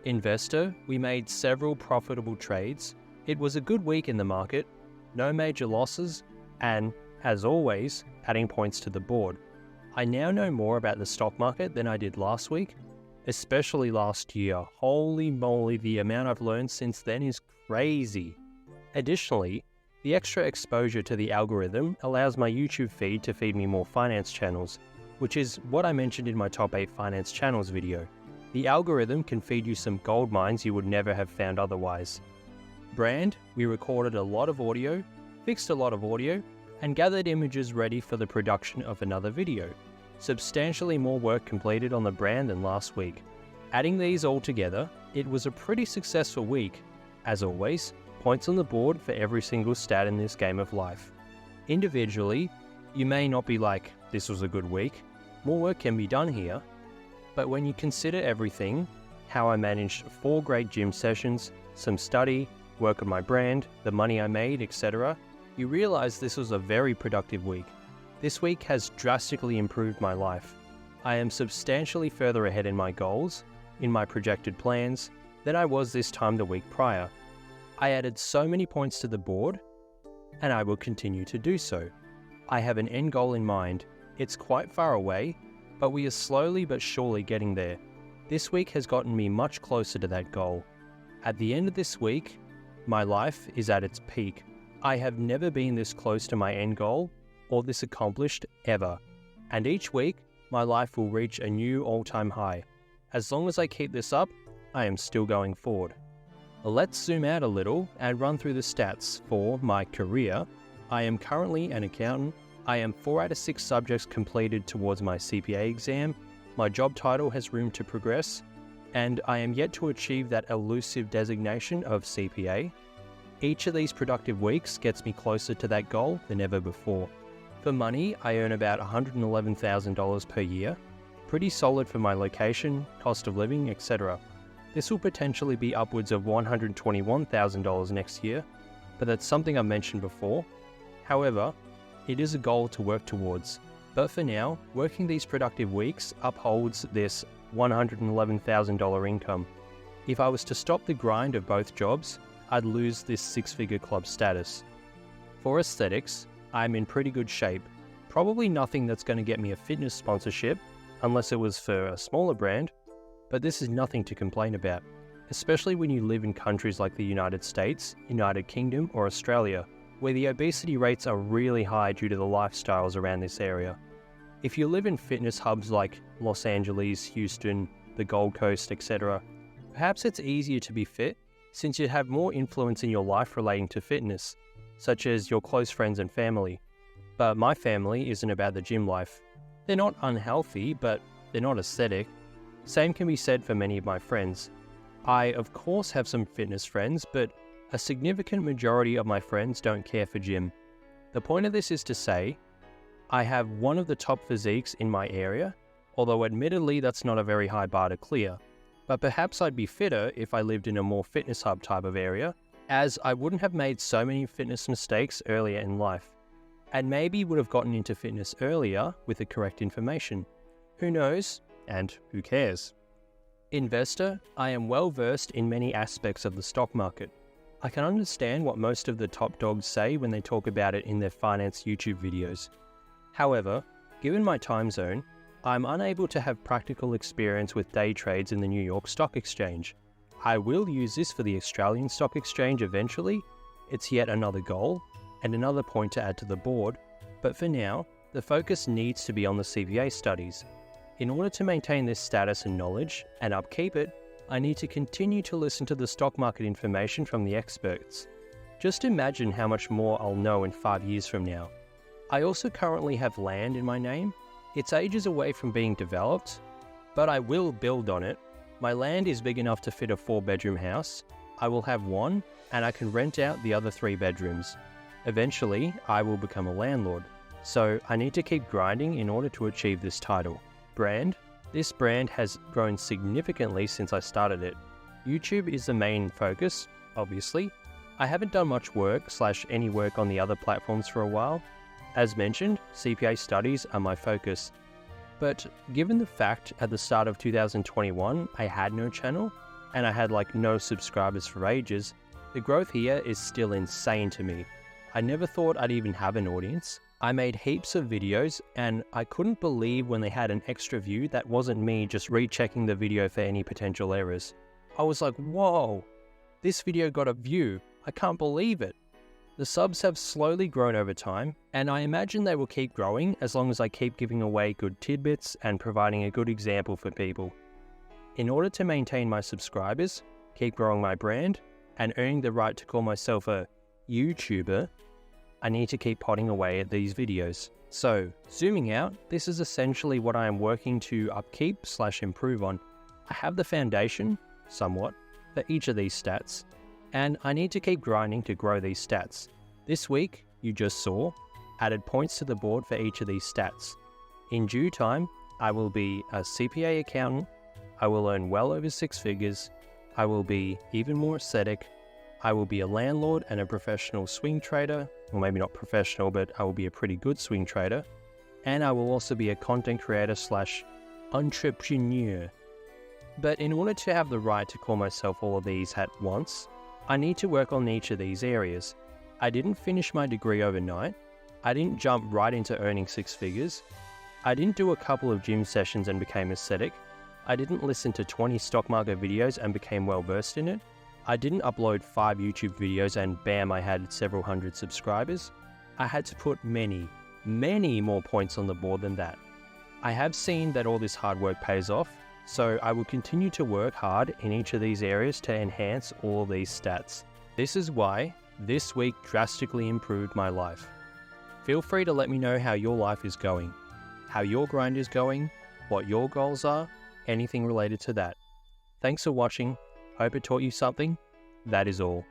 A: Investor, we made several profitable trades. It was a good week in the market, no major losses, and, as always, adding points to the board. I now know more about the stock market than I did last week, especially last year. Holy moly, the amount I've learned since then is crazy. Additionally, the extra exposure to the algorithm allows my YouTube feed to feed me more finance channels, which is what I mentioned in my top 8 finance channels video. The algorithm can feed you some gold mines you would never have found otherwise. Brand, we recorded a lot of audio, fixed a lot of audio, and gathered images ready for the production of another video. Substantially more work completed on the brand than last week. Adding these all together, it was a pretty successful week. As always, points on the board for every single stat in this game of life. Individually, you may not be like, this was a good week. More work can be done here. But when you consider everything, how I managed 4 great gym sessions, some study, work on my brand, the money I made, etc., you realize this was a very productive week. This week has drastically improved my life. I am substantially further ahead in my goals, in my projected plans, than I was this time the week prior. I added so many points to the board, and I will continue to do so. I have an end goal in mind. It's quite far away, but we are slowly but surely getting there. This week has gotten me much closer to that goal. At the end of this week, my life is at its peak. I have never been this close to my end goal or this accomplished ever. And each week, my life will reach a new all-time high. As long as I keep this up, I am still going forward. Let's zoom out a little and run through the stats for my career. I am currently an accountant. I am 4 out of 6 subjects completed towards my CPA exam. My job title has room to progress, and I am yet to achieve that elusive designation of CPA. Each of these productive weeks gets me closer to that goal than ever before. For money, I earn about $111,000 per year. Pretty solid for my location, cost of living, etc. This will potentially be upwards of $121,000 next year, but that's something I've mentioned before. However, it is a goal to work towards. But for now, working these productive weeks upholds this $111,000 income. If I was to stop the grind of both jobs, I'd lose this 6-figure club status. For aesthetics, I'm in pretty good shape. Probably nothing that's going to get me a fitness sponsorship, unless it was for a smaller brand, but this is nothing to complain about, especially when you live in countries like the United States, United Kingdom, or Australia, where the obesity rates are really high due to the lifestyles around this area. If you live in fitness hubs like Los Angeles, Houston, the Gold Coast, etc., perhaps it's easier to be fit since you have more influence in your life relating to fitness, such as your close friends and family. But my family isn't about the gym life. They're not unhealthy, but they're not aesthetic. Same can be said for many of my friends. I, of course, have some fitness friends, but a significant majority of my friends don't care for gym. The point of this is to say, I have one of the top physiques in my area, although admittedly that's not a very high bar to clear. But perhaps I'd be fitter if I lived in a more fitness hub type of area, as I wouldn't have made so many fitness mistakes earlier in life. And maybe would have gotten into fitness earlier with the correct information. Who knows? And who cares? Investor, I am well versed in many aspects of the stock market. I can understand what most of the top dogs say when they talk about it in their finance YouTube videos. However, given my time zone, I'm unable to have practical experience with day trades in the New York Stock Exchange. I will use this for the Australian Stock Exchange eventually. It's yet another goal and another point to add to the board, but for now, the focus needs to be on the CPA studies. In order to maintain this status and knowledge and upkeep it, I need to continue to listen to the stock market information from the experts. Just imagine how much more I'll know in 5 years from now. I also currently have land in my name. It's ages away from being developed, but I will build on it. My land is big enough to fit a 4-bedroom house. I will have one, and I can rent out the other 3 bedrooms. Eventually, I will become a landlord. So I need to keep grinding in order to achieve this title. Brand. This brand has grown significantly since I started it. YouTube is the main focus, obviously. I haven't done much work / any work on the other platforms for a while. As mentioned, CPA studies are my focus. But given the fact at the start of 2021 I had no channel, and I had no subscribers for ages, the growth here is still insane to me. I never thought I'd even have an audience. I made heaps of videos and I couldn't believe when they had an extra view that wasn't me just rechecking the video for any potential errors. I was like, whoa, this video got a view. I can't believe it. The subs have slowly grown over time, and I imagine they will keep growing as long as I keep giving away good tidbits and providing a good example for people. In order to maintain my subscribers, keep growing my brand, and earning the right to call myself a YouTuber, I need to keep potting away at these videos. So, zooming out, this is essentially what I am working to upkeep / improve on. I have the foundation, somewhat, for each of these stats, and I need to keep grinding to grow these stats. This week, you just saw, added points to the board for each of these stats. In due time, I will be a CPA accountant, I will earn well over 6 figures, I will be even more aesthetic, I will be a landlord and a professional swing trader, or maybe not professional, but I will be a pretty good swing trader, and I will also be a content creator / entrepreneur. But in order to have the right to call myself all of these at once, I need to work on each of these areas. I didn't finish my degree overnight. I didn't jump right into earning 6 figures. I didn't do a couple of gym sessions and became aesthetic. I didn't listen to 20 stock market videos and became well versed in it. I didn't upload 5 YouTube videos and bam, I had several hundred subscribers. I had to put many more points on the board than that. I have seen that all this hard work pays off, so I will continue to work hard in each of these areas to enhance all of these stats. This is why this week drastically improved my life. Feel free to let me know how your life is going, how your grind is going, what your goals are, anything related to that. Thanks for watching. Hope it taught you something. That is all.